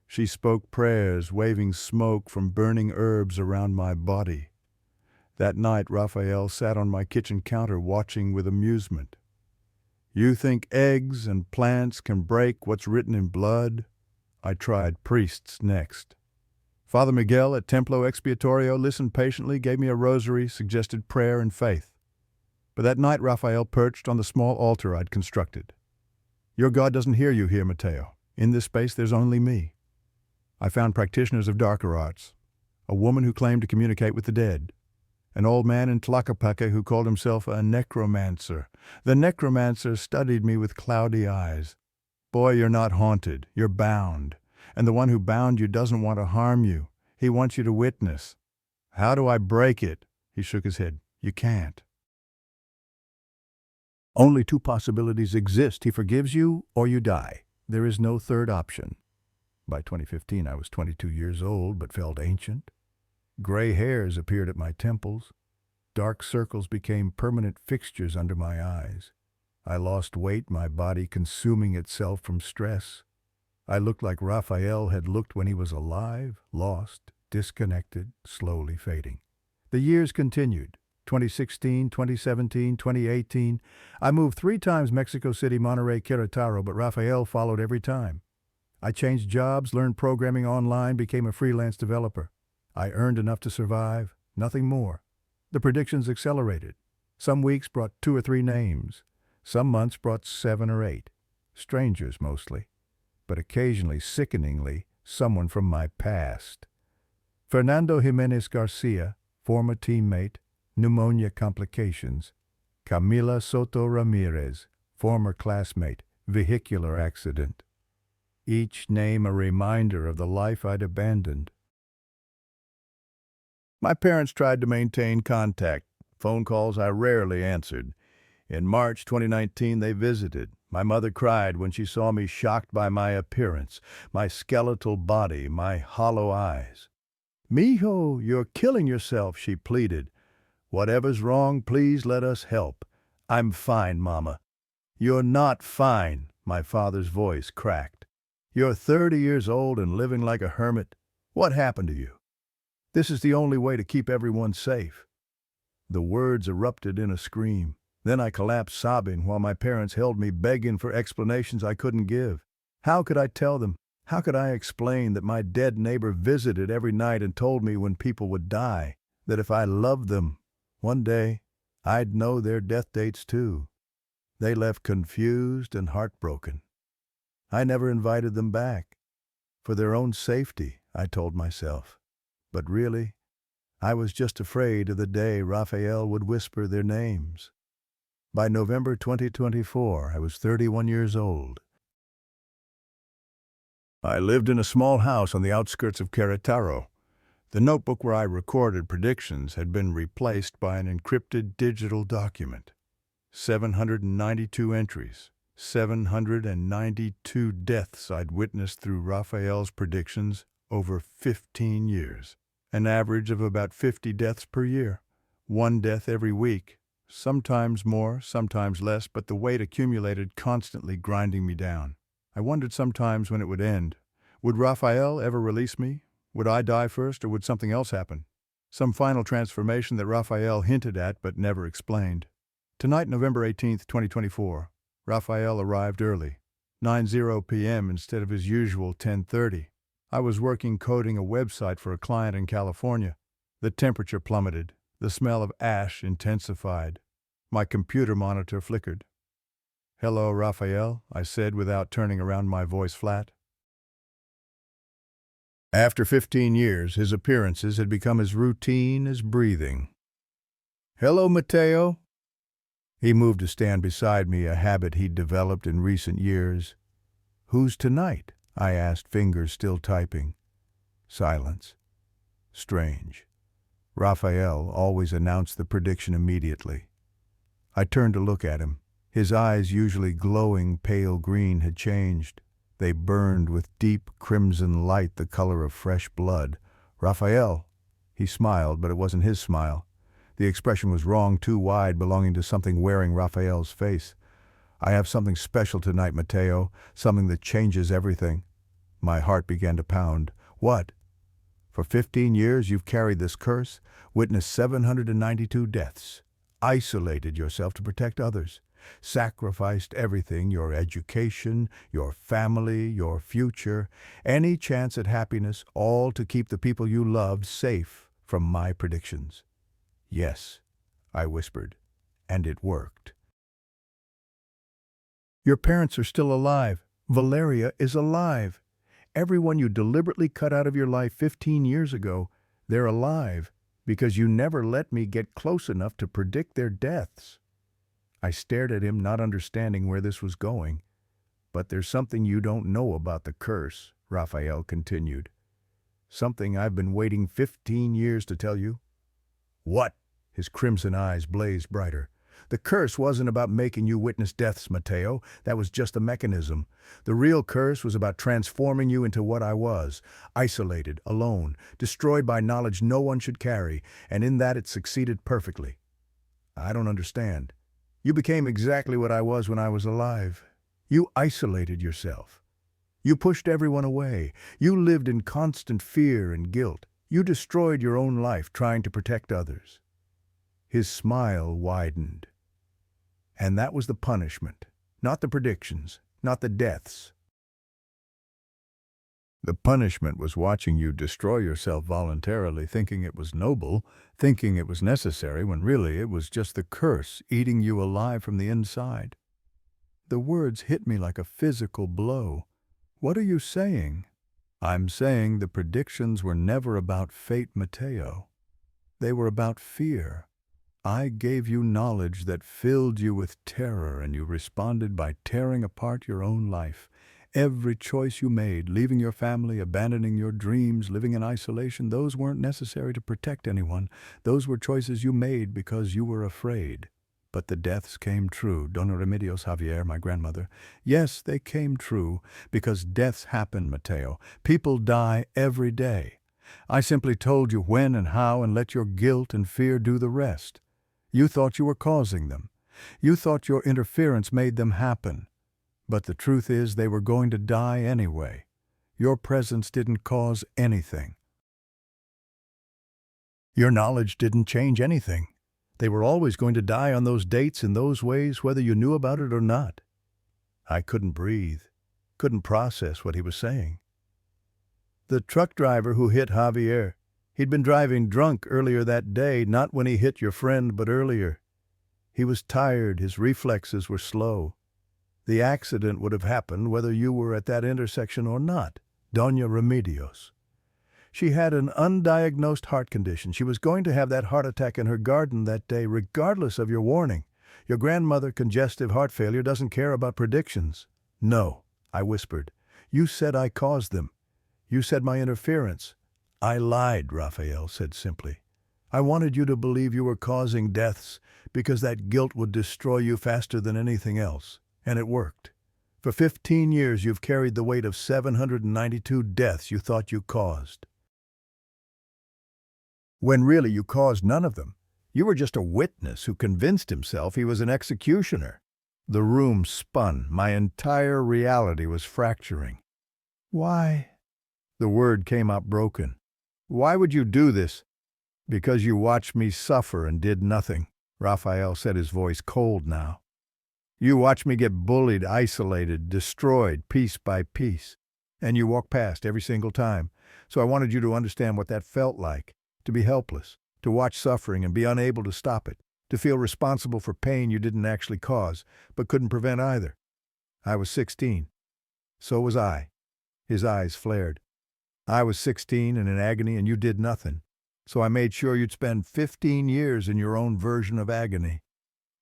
She spoke prayers, waving smoke from burning herbs around my body. That night, Rafael sat on my kitchen counter watching with amusement. You think eggs and plants can break what's written in blood? I tried priests next. Father Miguel at Templo Expiatorio listened patiently, gave me a rosary, suggested prayer and faith. But that night, Rafael perched on the small altar I'd constructed. Your God doesn't hear you here, Mateo. In this space, there's only me. I found practitioners of darker arts, a woman who claimed to communicate with the dead, an old man in Tlaquepaque who called himself a necromancer. The necromancer studied me with cloudy eyes. Boy, you're not haunted, you're bound. And the one who bound you doesn't want to harm you. He wants you to witness. How do I break it? He shook his head. You can't. Only two possibilities exist. He forgives you or you die. There is no third option. By 2015, I was 22 years old but felt ancient. Gray hairs appeared at my temples. Dark circles became permanent fixtures under my eyes. I lost weight, my body consuming itself from stress. I looked like Rafael had looked when he was alive, lost, disconnected, slowly fading. The years continued. 2016, 2017, 2018. I moved 3 times: Mexico City, Monterrey, Querétaro, but Rafael followed every time. I changed jobs, learned programming online, became a freelance developer. I earned enough to survive, nothing more. The predictions accelerated. Some weeks brought 2 or 3 names. Some months brought 7 or 8. Strangers mostly, but occasionally, sickeningly, someone from my past. Fernando Jimenez Garcia, former teammate, pneumonia complications. Camila Soto Ramirez, former classmate, vehicular accident. Each name a reminder of the life I'd abandoned. My parents tried to maintain contact. Phone calls I rarely answered. In March 2019, they visited. My mother cried when she saw me, shocked by my appearance, my skeletal body, my hollow eyes. "Mijo, you're killing yourself," she pleaded. "Whatever's wrong, please let us help." "I'm fine, Mama." "You're not fine," my father's voice cracked. "You're 30 years old and living like a hermit. What happened to you? This is the only way to keep everyone safe." The words erupted in a scream. Then I collapsed sobbing while my parents held me, begging for explanations I couldn't give. How could I tell them? How could I explain that my dead neighbor visited every night and told me when people would die, that if I loved them, one day I'd know their death dates too? They left confused and heartbroken. I never invited them back. For their own safety, I told myself. But really, I was just afraid of the day Rafael would whisper their names. By November 2024, I was 31 years old. I lived in a small house on the outskirts of Querétaro. The notebook where I recorded predictions had been replaced by an encrypted digital document. 792 entries, 792 deaths I'd witnessed through Rafael's predictions over 15 years. An average of about 50 deaths per year, 1 death every week, sometimes more, sometimes less, but the weight accumulated, constantly grinding me down. I wondered sometimes when it would end. Would Rafael ever release me? Would I die first, or would something else happen? Some final transformation that Rafael hinted at but never explained. Tonight, November 18th, 2024, Rafael arrived early, 9:00 p.m. instead of his usual 10:30. I was working coding a website for a client in California. The temperature plummeted. The smell of ash intensified. My computer monitor flickered. "Hello, Rafael," I said without turning around, my voice flat. After 15 years, his appearances had become as routine as breathing. "Hello, Mateo." He moved to stand beside me, a habit he'd developed in recent years. "Who's tonight?" I asked, fingers still typing. Silence. Strange. Rafael always announced the prediction immediately. I turned to look at him. His eyes, usually glowing pale green, had changed. They burned with deep crimson light, the color of fresh blood. "Rafael." He smiled, but it wasn't his smile. The expression was wrong, too wide, belonging to something wearing Rafael's face. "I have something special tonight, Mateo, something that changes everything." My heart began to pound. "What?" "For 15 years you've carried this curse, witnessed 792 deaths, isolated yourself to protect others, sacrificed everything, your education, your family, your future, any chance at happiness, all to keep the people you loved safe from my predictions." "Yes," I whispered, "and it worked." "Your parents are still alive. Valeria is alive. Everyone you deliberately cut out of your life 15 years ago, they're alive because you never let me get close enough to predict their deaths." I stared at him, not understanding where this was going. "But there's something you don't know about the curse," Rafael continued. "Something I've been waiting 15 years to tell you." "What?" His crimson eyes blazed brighter. "The curse wasn't about making you witness deaths, Mateo. That was just a mechanism. The real curse was about transforming you into what I was, isolated, alone, destroyed by knowledge no one should carry, and in that it succeeded perfectly." "I don't understand." "You became exactly what I was when I was alive. You isolated yourself. You pushed everyone away. You lived in constant fear and guilt. You destroyed your own life trying to protect others." His smile widened. "And that was the punishment, not the predictions, not the deaths. The punishment was watching you destroy yourself voluntarily, thinking it was noble, thinking it was necessary, when really it was just the curse eating you alive from the inside." The words hit me like a physical blow. "What are you saying?" "I'm saying the predictions were never about fate, Mateo. They were about fear. I gave you knowledge that filled you with terror, and you responded by tearing apart your own life. Every choice you made, leaving your family, abandoning your dreams, living in isolation, those weren't necessary to protect anyone. Those were choices you made because you were afraid. But the deaths came true, Dona Remedios Javier, my grandmother. Yes, they came true, because deaths happen, Mateo. People die every day. I simply told you when and how and let your guilt and fear do the rest. You thought you were causing them. You thought your interference made them happen. But the truth is they were going to die anyway. Your presence didn't cause anything. Your knowledge didn't change anything. They were always going to die on those dates in those ways, whether you knew about it or not." I couldn't breathe, couldn't process what he was saying. "The truck driver who hit Javier, he'd been driving drunk earlier that day, not when he hit your friend, but earlier. He was tired, his reflexes were slow. The accident would have happened whether you were at that intersection or not, Doña Remedios. She had an undiagnosed heart condition. She was going to have that heart attack in her garden that day, regardless of your warning. Your grandmother, congestive heart failure, doesn't care about predictions." "No," I whispered. "You said I caused them. You said my interference." "I lied," Rafael said simply. "I wanted you to believe you were causing deaths because that guilt would destroy you faster than anything else. And it worked. For 15 years you've carried the weight of 792 deaths you thought you caused. When really you caused none of them. You were just a witness who convinced himself he was an executioner." The room spun. My entire reality was fracturing. "Why?" The word came out broken. Why would you do this? Because you watched me suffer and did nothing. Rafael said, his voice cold now. You watched me get bullied, isolated, destroyed, piece by piece. And you walked past every single time. So I wanted you to understand what that felt like. To be helpless, to watch suffering and be unable to stop it. To feel responsible for pain you didn't actually cause, but couldn't prevent either. I was 16. So was I. His eyes flared. I was 16 and in agony, and you did nothing. So I made sure you'd spend 15 years in your own version of agony.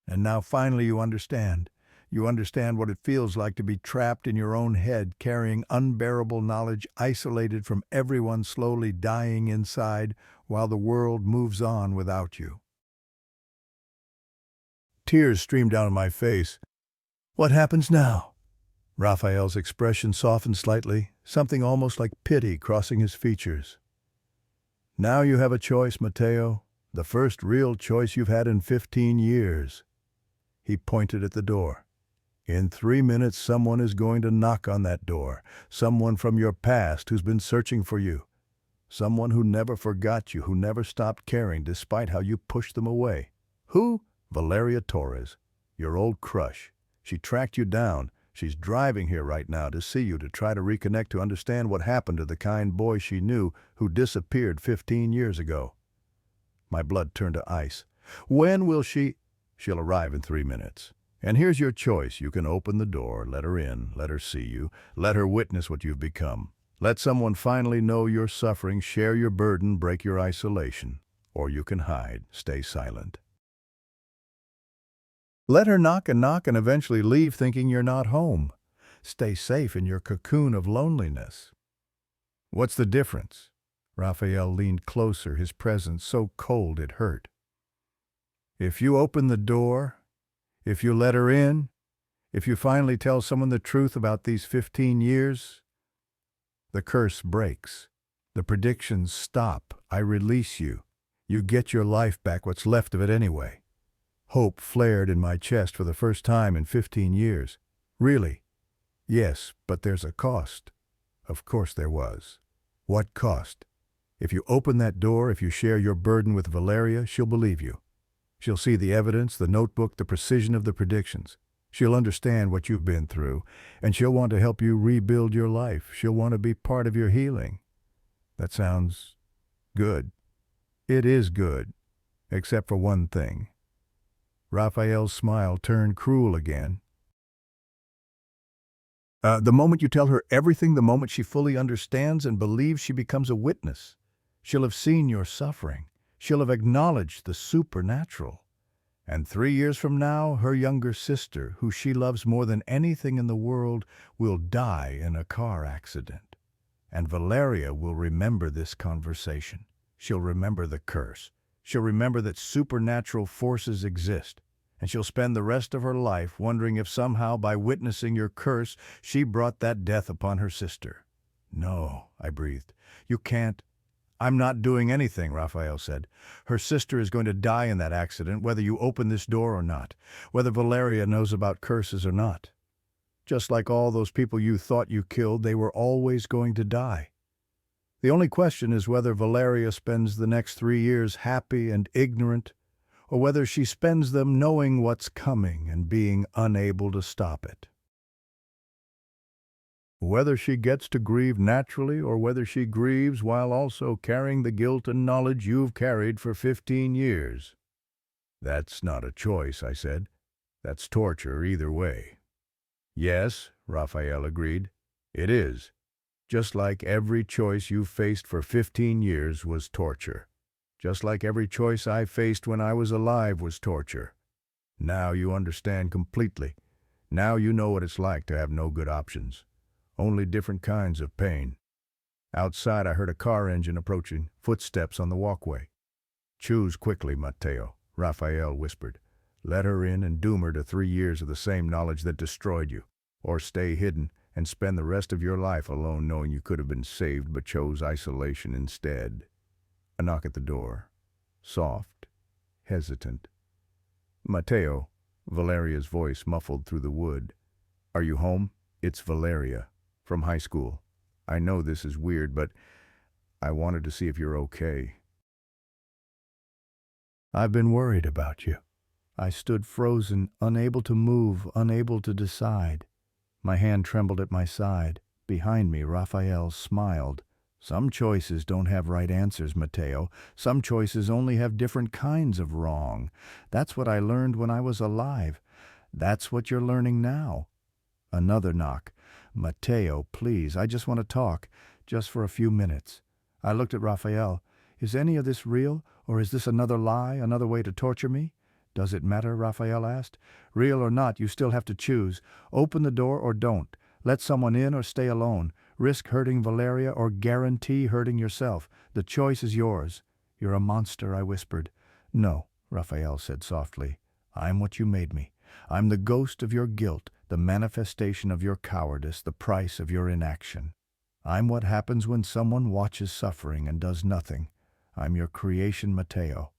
And now finally you understand. You understand what it feels like to be trapped in your own head, carrying unbearable knowledge, isolated from everyone, slowly dying inside, while the world moves on without you. Tears streamed down my face. What happens now? Rafael's expression softened slightly, something almost like pity crossing his features. Now you have a choice, Mateo, the first real choice you've had in 15 years. He pointed at the door. In 3 minutes, someone is going to knock on that door. Someone from your past who's been searching for you. Someone who never forgot you, who never stopped caring despite how you pushed them away. Who? Valeria Torres, your old crush. She tracked you down. She's driving here right now to see you, to try to reconnect, to understand what happened to the kind boy she knew who disappeared 15 years ago. My blood turned to ice. When will she? She'll arrive in 3 minutes. And here's your choice. You can open the door, let her in, let her see you, let her witness what you've become. Let someone finally know your suffering, share your burden, break your isolation. Or you can hide, stay silent. Let her knock and eventually leave thinking you're not home. Stay safe in your cocoon of loneliness. What's the difference? Rafael leaned closer, his presence so cold it hurt. If you open the door, if you let her in, if you finally tell someone the truth about these 15 years, the curse breaks. The predictions stop. I release you. You get your life back, what's left of it anyway. Hope flared in my chest for the first time in 15 years. Really? Yes, but there's a cost. Of course there was. What cost? If you open that door, if you share your burden with Valeria, she'll believe you. She'll see the evidence, the notebook, the precision of the predictions. She'll understand what you've been through, and she'll want to help you rebuild your life. She'll want to be part of your healing. That sounds good. It is good, except for one thing. Rafael's smile turned cruel again. The moment you tell her everything, the moment she fully understands and believes, she becomes a witness. She'll have seen your suffering. She'll have acknowledged the supernatural. And 3 years from now, her younger sister, who she loves more than anything in the world, will die in a car accident. And Valeria will remember this conversation. She'll remember the curse. She'll remember that supernatural forces exist. And she'll spend the rest of her life wondering if somehow, by witnessing your curse, she brought that death upon her sister. No, I breathed. You can't. I'm not doing anything, Rafael said. Her sister is going to die in that accident, whether you open this door or not, whether Valeria knows about curses or not. Just like all those people you thought you killed, they were always going to die. The only question is whether Valeria spends the next 3 years happy and ignorant, or whether she spends them knowing what's coming and being unable to stop it. Whether she gets to grieve naturally or whether she grieves while also carrying the guilt and knowledge you've carried for 15 years. That's not a choice, I said. That's torture either way. Yes, Rafael agreed. It is. Just like every choice you've faced for 15 years was torture. Just like every choice I faced when I was alive was torture. Now you understand completely. Now you know what it's like to have no good options. Only different kinds of pain. Outside I heard a car engine approaching, footsteps on the walkway. Choose quickly, Mateo, Rafael whispered. Let her in and doom her to 3 years of the same knowledge that destroyed you. Or stay hidden and spend the rest of your life alone knowing you could have been saved but chose isolation instead. A knock at the door. Soft, hesitant. Mateo, Valeria's voice muffled through the wood. Are you home? It's Valeria. From high school. I know this is weird, but I wanted to see if you're okay. I've been worried about you. I stood frozen, unable to move, unable to decide. My hand trembled at my side. Behind me, Rafael smiled. Some choices don't have right answers, Mateo. Some choices only have different kinds of wrong. That's what I learned when I was alive. That's what you're learning now. Another knock. Mateo, please, I just want to talk, just for a few minutes. I looked at Rafael. Is any of this real, or is this another lie, another way to torture me? Does it matter, Rafael asked. Real or not, you still have to choose. Open the door or don't. Let someone in or stay alone. Risk hurting Valeria or guarantee hurting yourself. The choice is yours. You're a monster, I whispered. No, Rafael said softly. I'm what you made me. I'm the ghost of your guilt, the manifestation of your cowardice, the price of your inaction. I'm what happens when someone watches suffering and does nothing. I'm your creation, Mateo.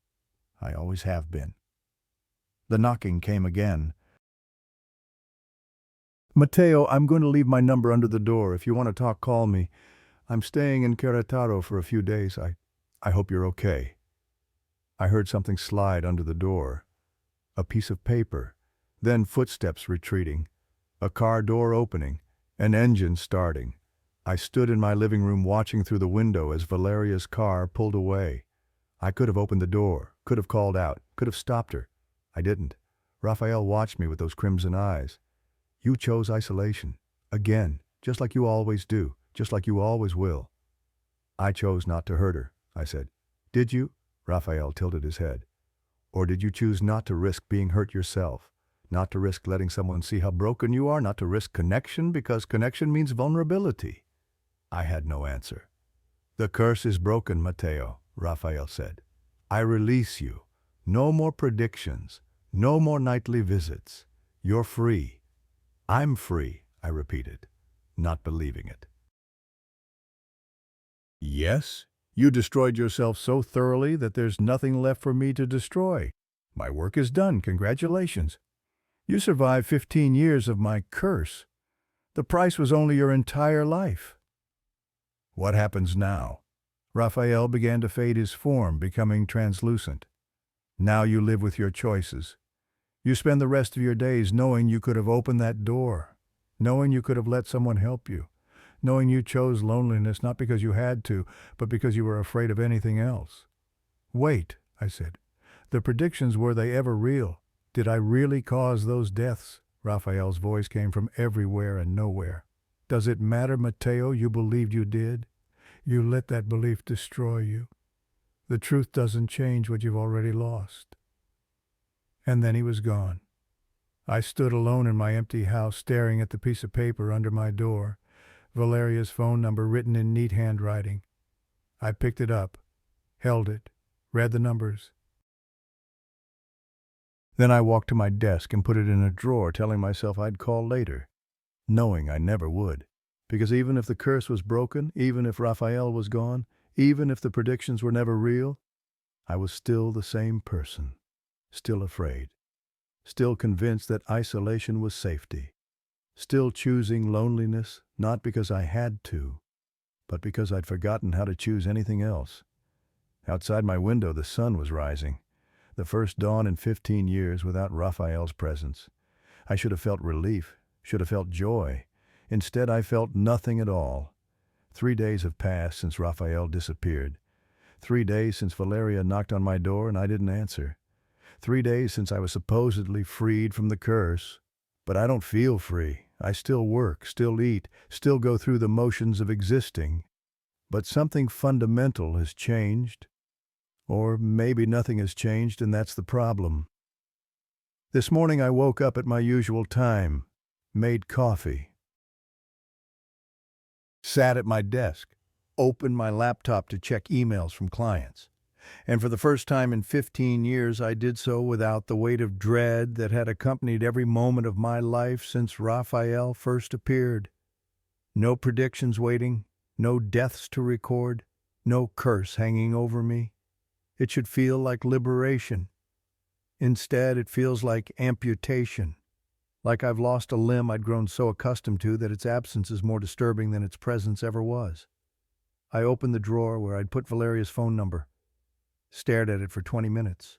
I always have been. The knocking came again. Mateo, I'm going to leave my number under the door. If you want to talk, call me. I'm staying in Querétaro for a few days. I hope you're okay. I heard something slide under the door. A piece of paper. Then footsteps retreating. A car door opening. An engine starting. I stood in my living room watching through the window as Valeria's car pulled away. I could have opened the door, could have called out, could have stopped her. I didn't. Rafael watched me with those crimson eyes. You chose isolation. Again, just like you always do, just like you always will. I chose not to hurt her, I said. Did you? Rafael tilted his head. Or did you choose not to risk being hurt yourself? Not to risk letting someone see how broken you are? Not to risk connection because connection means vulnerability? I had no answer. The curse is broken, Mateo, Rafael said. I release you. No more predictions. No more nightly visits. You're free. I'm free, I repeated, not believing it. Yes, you destroyed yourself so thoroughly that there's nothing left for me to destroy. My work is done, congratulations. You survived 15 years of my curse. The price was only your entire life. What happens now? Rafael began to fade his form, becoming translucent. Now you live with your choices. You spend the rest of your days knowing you could have opened that door, knowing you could have let someone help you, knowing you chose loneliness not because you had to, but because you were afraid of anything else. Wait, I said. The predictions, were they ever real? Did I really cause those deaths? Rafael's voice came from everywhere and nowhere. Does it matter, Mateo, you believed you did? You let that belief destroy you. The truth doesn't change what you've already lost. And then he was gone. I stood alone in my empty house staring at the piece of paper under my door, Valeria's phone number written in neat handwriting. I picked it up, held it, read the numbers. Then I walked to my desk and put it in a drawer, telling myself I'd call later, knowing I never would. Because even if the curse was broken, even if Rafael was gone, even if the predictions were never real, I was still the same person, still afraid, still convinced that isolation was safety, still choosing loneliness not because I had to, but because I'd forgotten how to choose anything else. Outside my window the sun was rising, the first dawn in 15 years without Rafael's presence. I should have felt relief, should have felt joy. Instead, I felt nothing at all. 3 days have passed since Rafael disappeared. 3 days since Valeria knocked on my door and I didn't answer. 3 days since I was supposedly freed from the curse. But I don't feel free. I still work, still eat, still go through the motions of existing. But something fundamental has changed. Or maybe nothing has changed and that's the problem. This morning I woke up at my usual time, made coffee, sat at my desk, opened my laptop to check emails from clients. And for the first time in 15 years, I did so without the weight of dread that had accompanied every moment of my life since Rafael first appeared. No predictions waiting, no deaths to record, no curse hanging over me. It should feel like liberation. Instead, it feels like amputation. Like I've lost a limb I'd grown so accustomed to that its absence is more disturbing than its presence ever was. I opened the drawer where I'd put Valeria's phone number, stared at it for 20 minutes,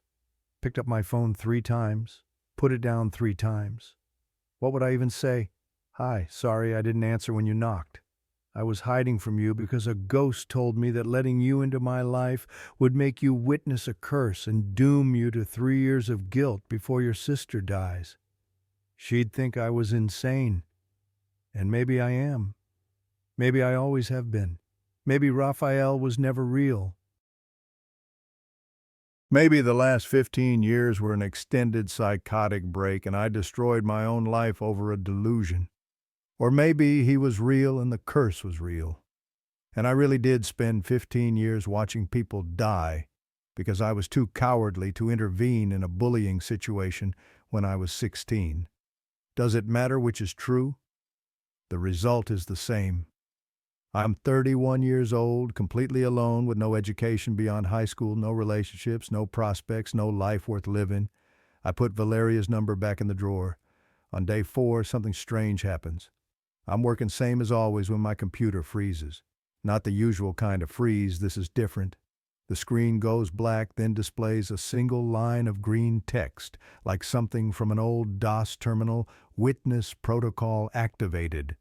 picked up my phone 3 times, put it down 3 times. What would I even say? Hi, sorry I didn't answer when you knocked. I was hiding from you because a ghost told me that letting you into my life would make you witness a curse and doom you to 3 years of guilt before your sister dies. She'd think I was insane. And maybe I am. Maybe I always have been. Maybe Rafael was never real. Maybe the last 15 years were an extended psychotic break and I destroyed my own life over a delusion. Or maybe he was real and the curse was real. And I really did spend 15 years watching people die because I was too cowardly to intervene in a bullying situation when I was 16. Does it matter which is true? The result is the same. I'm 31 years old, completely alone with no education beyond high school, no relationships, no prospects, no life worth living. I put Valeria's number back in the drawer. On day 4, something strange happens. I'm working same as always when my computer freezes. Not the usual kind of freeze, this is different. The screen goes black, then displays a single line of green text, like something from an old DOS terminal, witness protocol activated.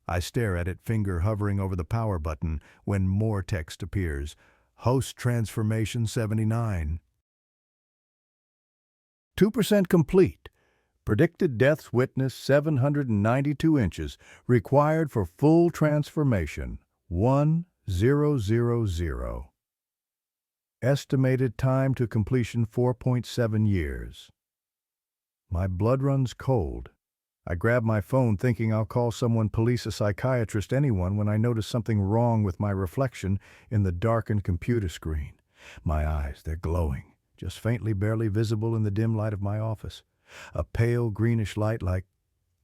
I stare at it, finger hovering over the power button, when more text appears. Host transformation 79. 2% complete. Predicted deaths witnessed 792 inches. Required for full transformation 1000. Estimated time to completion 4.7 years. My blood runs cold. I grab my phone thinking I'll call someone, police, a psychiatrist, anyone, when I notice something wrong with my reflection in the darkened computer screen. My eyes, they're glowing, just faintly barely visible in the dim light of my office. A pale greenish light like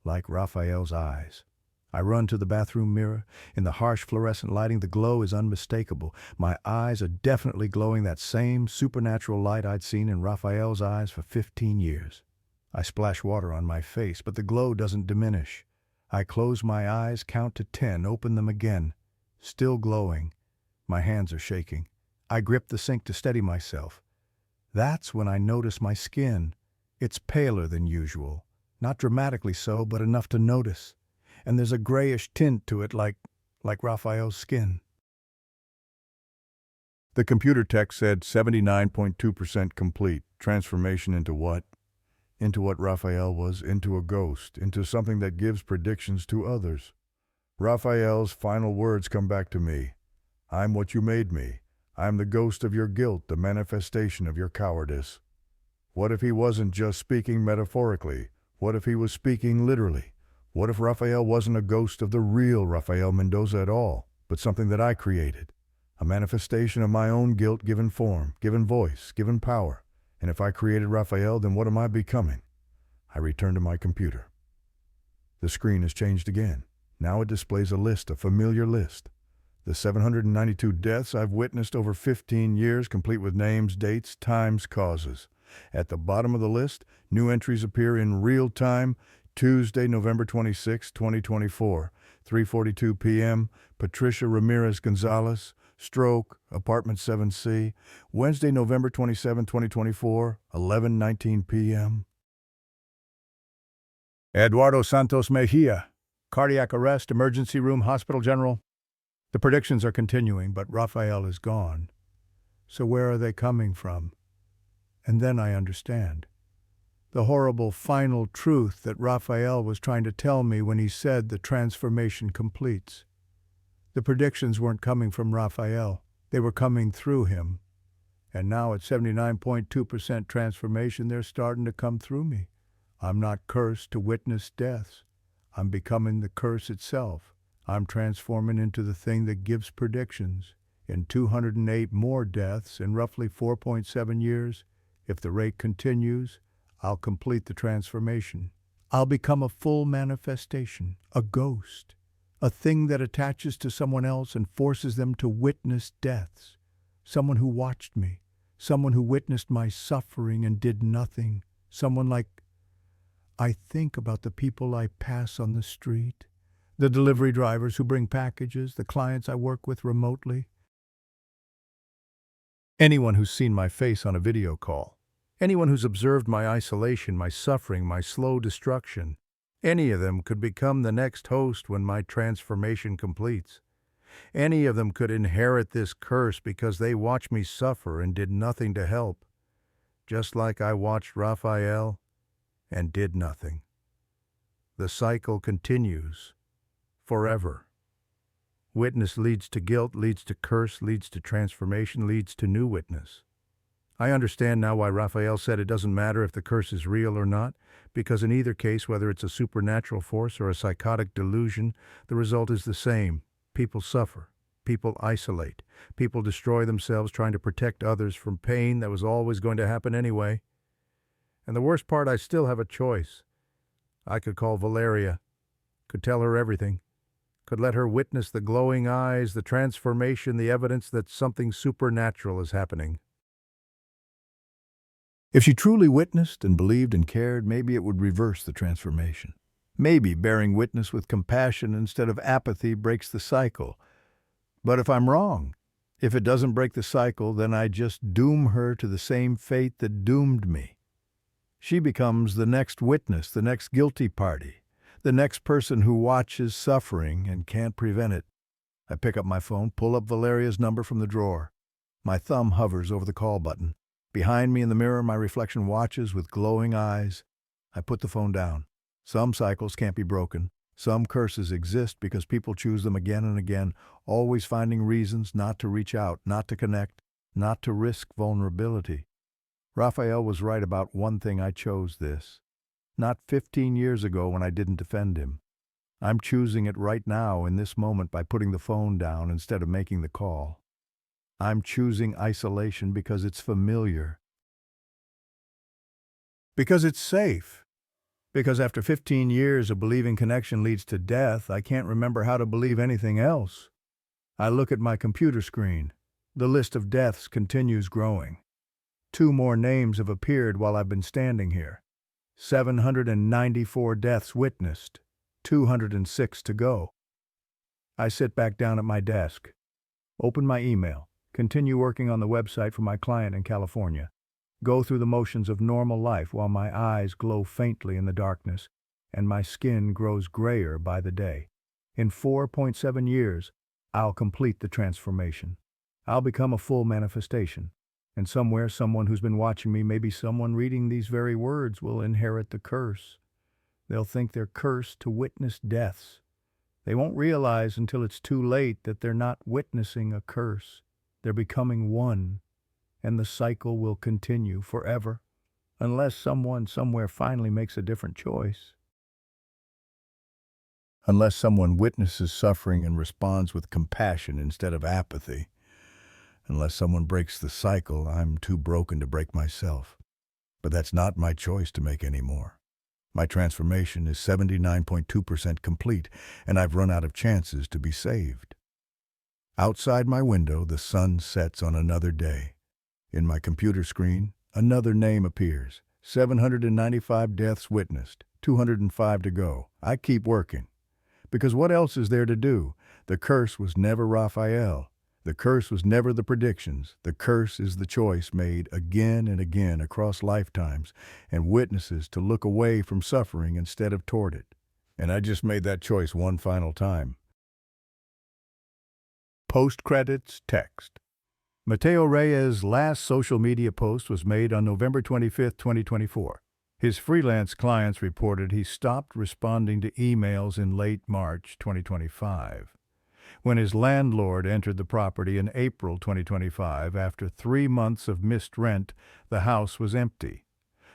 Rafael's eyes. I run to the bathroom mirror. In the harsh fluorescent lighting, the glow is unmistakable. My eyes are definitely glowing that same supernatural light I'd seen in Rafael's eyes for 15 years. I splash water on my face, but the glow doesn't diminish. I close my eyes, count to 10, open them again. Still glowing. My hands are shaking. I grip the sink to steady myself. That's when I notice my skin. It's paler than usual. Not dramatically so, but enough to notice. And there's a grayish tint to it like Rafael's skin. The computer text said 79.2% complete. Transformation into what? Into what Rafael was, into a ghost, into something that gives predictions to others. Rafael's final words come back to me. I'm what you made me. I'm the ghost of your guilt, the manifestation of your cowardice. What if he wasn't just speaking metaphorically? What if he was speaking literally? What if Rafael wasn't a ghost of the real Rafael Mendoza at all, but something that I created? A manifestation of my own guilt given form, given voice, given power. And if I created Rafael, then what am I becoming? I return to my computer. The screen has changed again. Now it displays a list, a familiar list. The 792 deaths I've witnessed over 15 years, complete with names, dates, times, causes. At the bottom of the list, new entries appear in real time. Tuesday, November 26, 2024, 3:42 p.m., Patricia Ramirez Gonzalez, stroke, apartment 7C. Wednesday, November 27, 2024, 11:19 p.m. Eduardo Santos Mejia, cardiac arrest, emergency room, hospital general. The predictions are continuing, but Rafael is gone. So where are they coming from? And then I understand. The horrible final truth that Rafael was trying to tell me when he said the transformation completes. The predictions weren't coming from Rafael. They were coming through him. And now at 79.2% transformation, they're starting to come through me. I'm not cursed to witness deaths. I'm becoming the curse itself. I'm transforming into the thing that gives predictions. In 208 more deaths in roughly 4.7 years, if the rate continues, I'll complete the transformation. I'll become a full manifestation, a ghost, a thing that attaches to someone else and forces them to witness deaths. Someone who watched me, someone who witnessed my suffering and did nothing, someone like I think about the people I pass on the street, The delivery drivers who bring packages, the clients I work with remotely. Anyone who's seen my face on a video call. Anyone who's observed my isolation, my suffering, my slow destruction. Any of them could become the next host when my transformation completes. Any of them could inherit this curse because they watched me suffer and did nothing to help. Just like I watched Rafael and did nothing. The cycle continues forever. Witness leads to guilt, leads to curse, leads to transformation, leads to new witness. I understand now why Rafael said it doesn't matter if the curse is real or not, because in either case, whether it's a supernatural force or a psychotic delusion, the result is the same. People suffer. People isolate. People destroy themselves trying to protect others from pain that was always going to happen anyway. And the worst part, I still have a choice. I could call Valeria, could tell her everything, could let her witness the glowing eyes, the transformation, the evidence that something supernatural is happening. If she truly witnessed and believed and cared, maybe it would reverse the transformation. Maybe bearing witness with compassion instead of apathy breaks the cycle. But if I'm wrong, if it doesn't break the cycle, then I just doom her to the same fate that doomed me. She becomes the next witness, the next guilty party, the next person who watches suffering and can't prevent it. I pick up my phone, pull up Valeria's number from the drawer. My thumb hovers over the call button. Behind me in the mirror, my reflection watches with glowing eyes. I put the phone down. Some cycles can't be broken. Some curses exist because people choose them again and again, always finding reasons not to reach out, not to connect, not to risk vulnerability. Rafael was right about one thing. I chose this. Not 15 years ago when I didn't defend him. I'm choosing it right now in this moment by putting the phone down instead of making the call. I'm choosing isolation because it's familiar. Because it's safe. Because after 15 years of believing connection leads to death, I can't remember how to believe anything else. I look at my computer screen. The list of deaths continues growing. 2 more names have appeared while I've been standing here. 794 deaths witnessed. 206 to go. I sit back down at my desk. Open my email. Continue working on the website for my client in California. Go through the motions of normal life while my eyes glow faintly in the darkness and my skin grows grayer by the day. In 4.7 years, I'll complete the transformation. I'll become a full manifestation. And somewhere, someone who's been watching me, maybe someone reading these very words, will inherit the curse. They'll think they're cursed to witness deaths. They won't realize until it's too late that they're not witnessing a curse. They're becoming one, and the cycle will continue forever, unless someone somewhere finally makes a different choice. Unless someone witnesses suffering and responds with compassion instead of apathy. Unless someone breaks the cycle, I'm too broken to break myself. But that's not my choice to make anymore. My transformation is 79.2% complete, and I've run out of chances to be saved. Outside my window, the sun sets on another day. In my computer screen, another name appears. 795 deaths witnessed, 205 to go. I keep working. Because what else is there to do? The curse was never Rafael. The curse was never the predictions. The curse is the choice made again and again across lifetimes and witnesses to look away from suffering instead of toward it. And I just made that choice one final time. Post-credits text. Mateo Reyes' last social media post was made on November 25, 2024. His freelance clients reported he stopped responding to emails in late March 2025. When his landlord entered the property in April 2025, after 3 months of missed rent, the house was empty.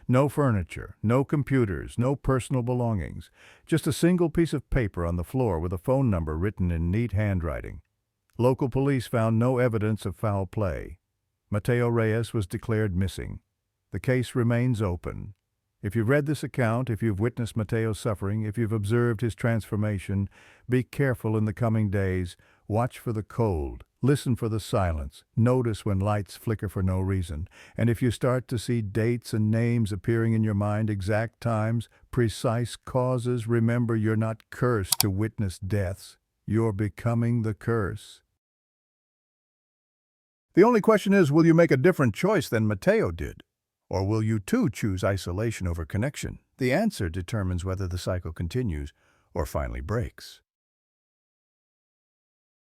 No furniture, no computers, no personal belongings, just a single piece of paper on the floor with a phone number written in neat handwriting. Local police found no evidence of foul play. Mateo Reyes was declared missing. The case remains open. If you've read this account, if you've witnessed Mateo's suffering, if you've observed his transformation, be careful in the coming days. Watch for the cold. Listen for the silence. Notice when lights flicker for no reason. And if you start to see dates and names appearing in your mind, exact times, precise causes, remember you're not cursed to witness deaths. You're becoming the curse. The only question is, will you make a different choice than Mateo did? Or will you too choose isolation over connection? The answer determines whether the cycle continues or finally breaks.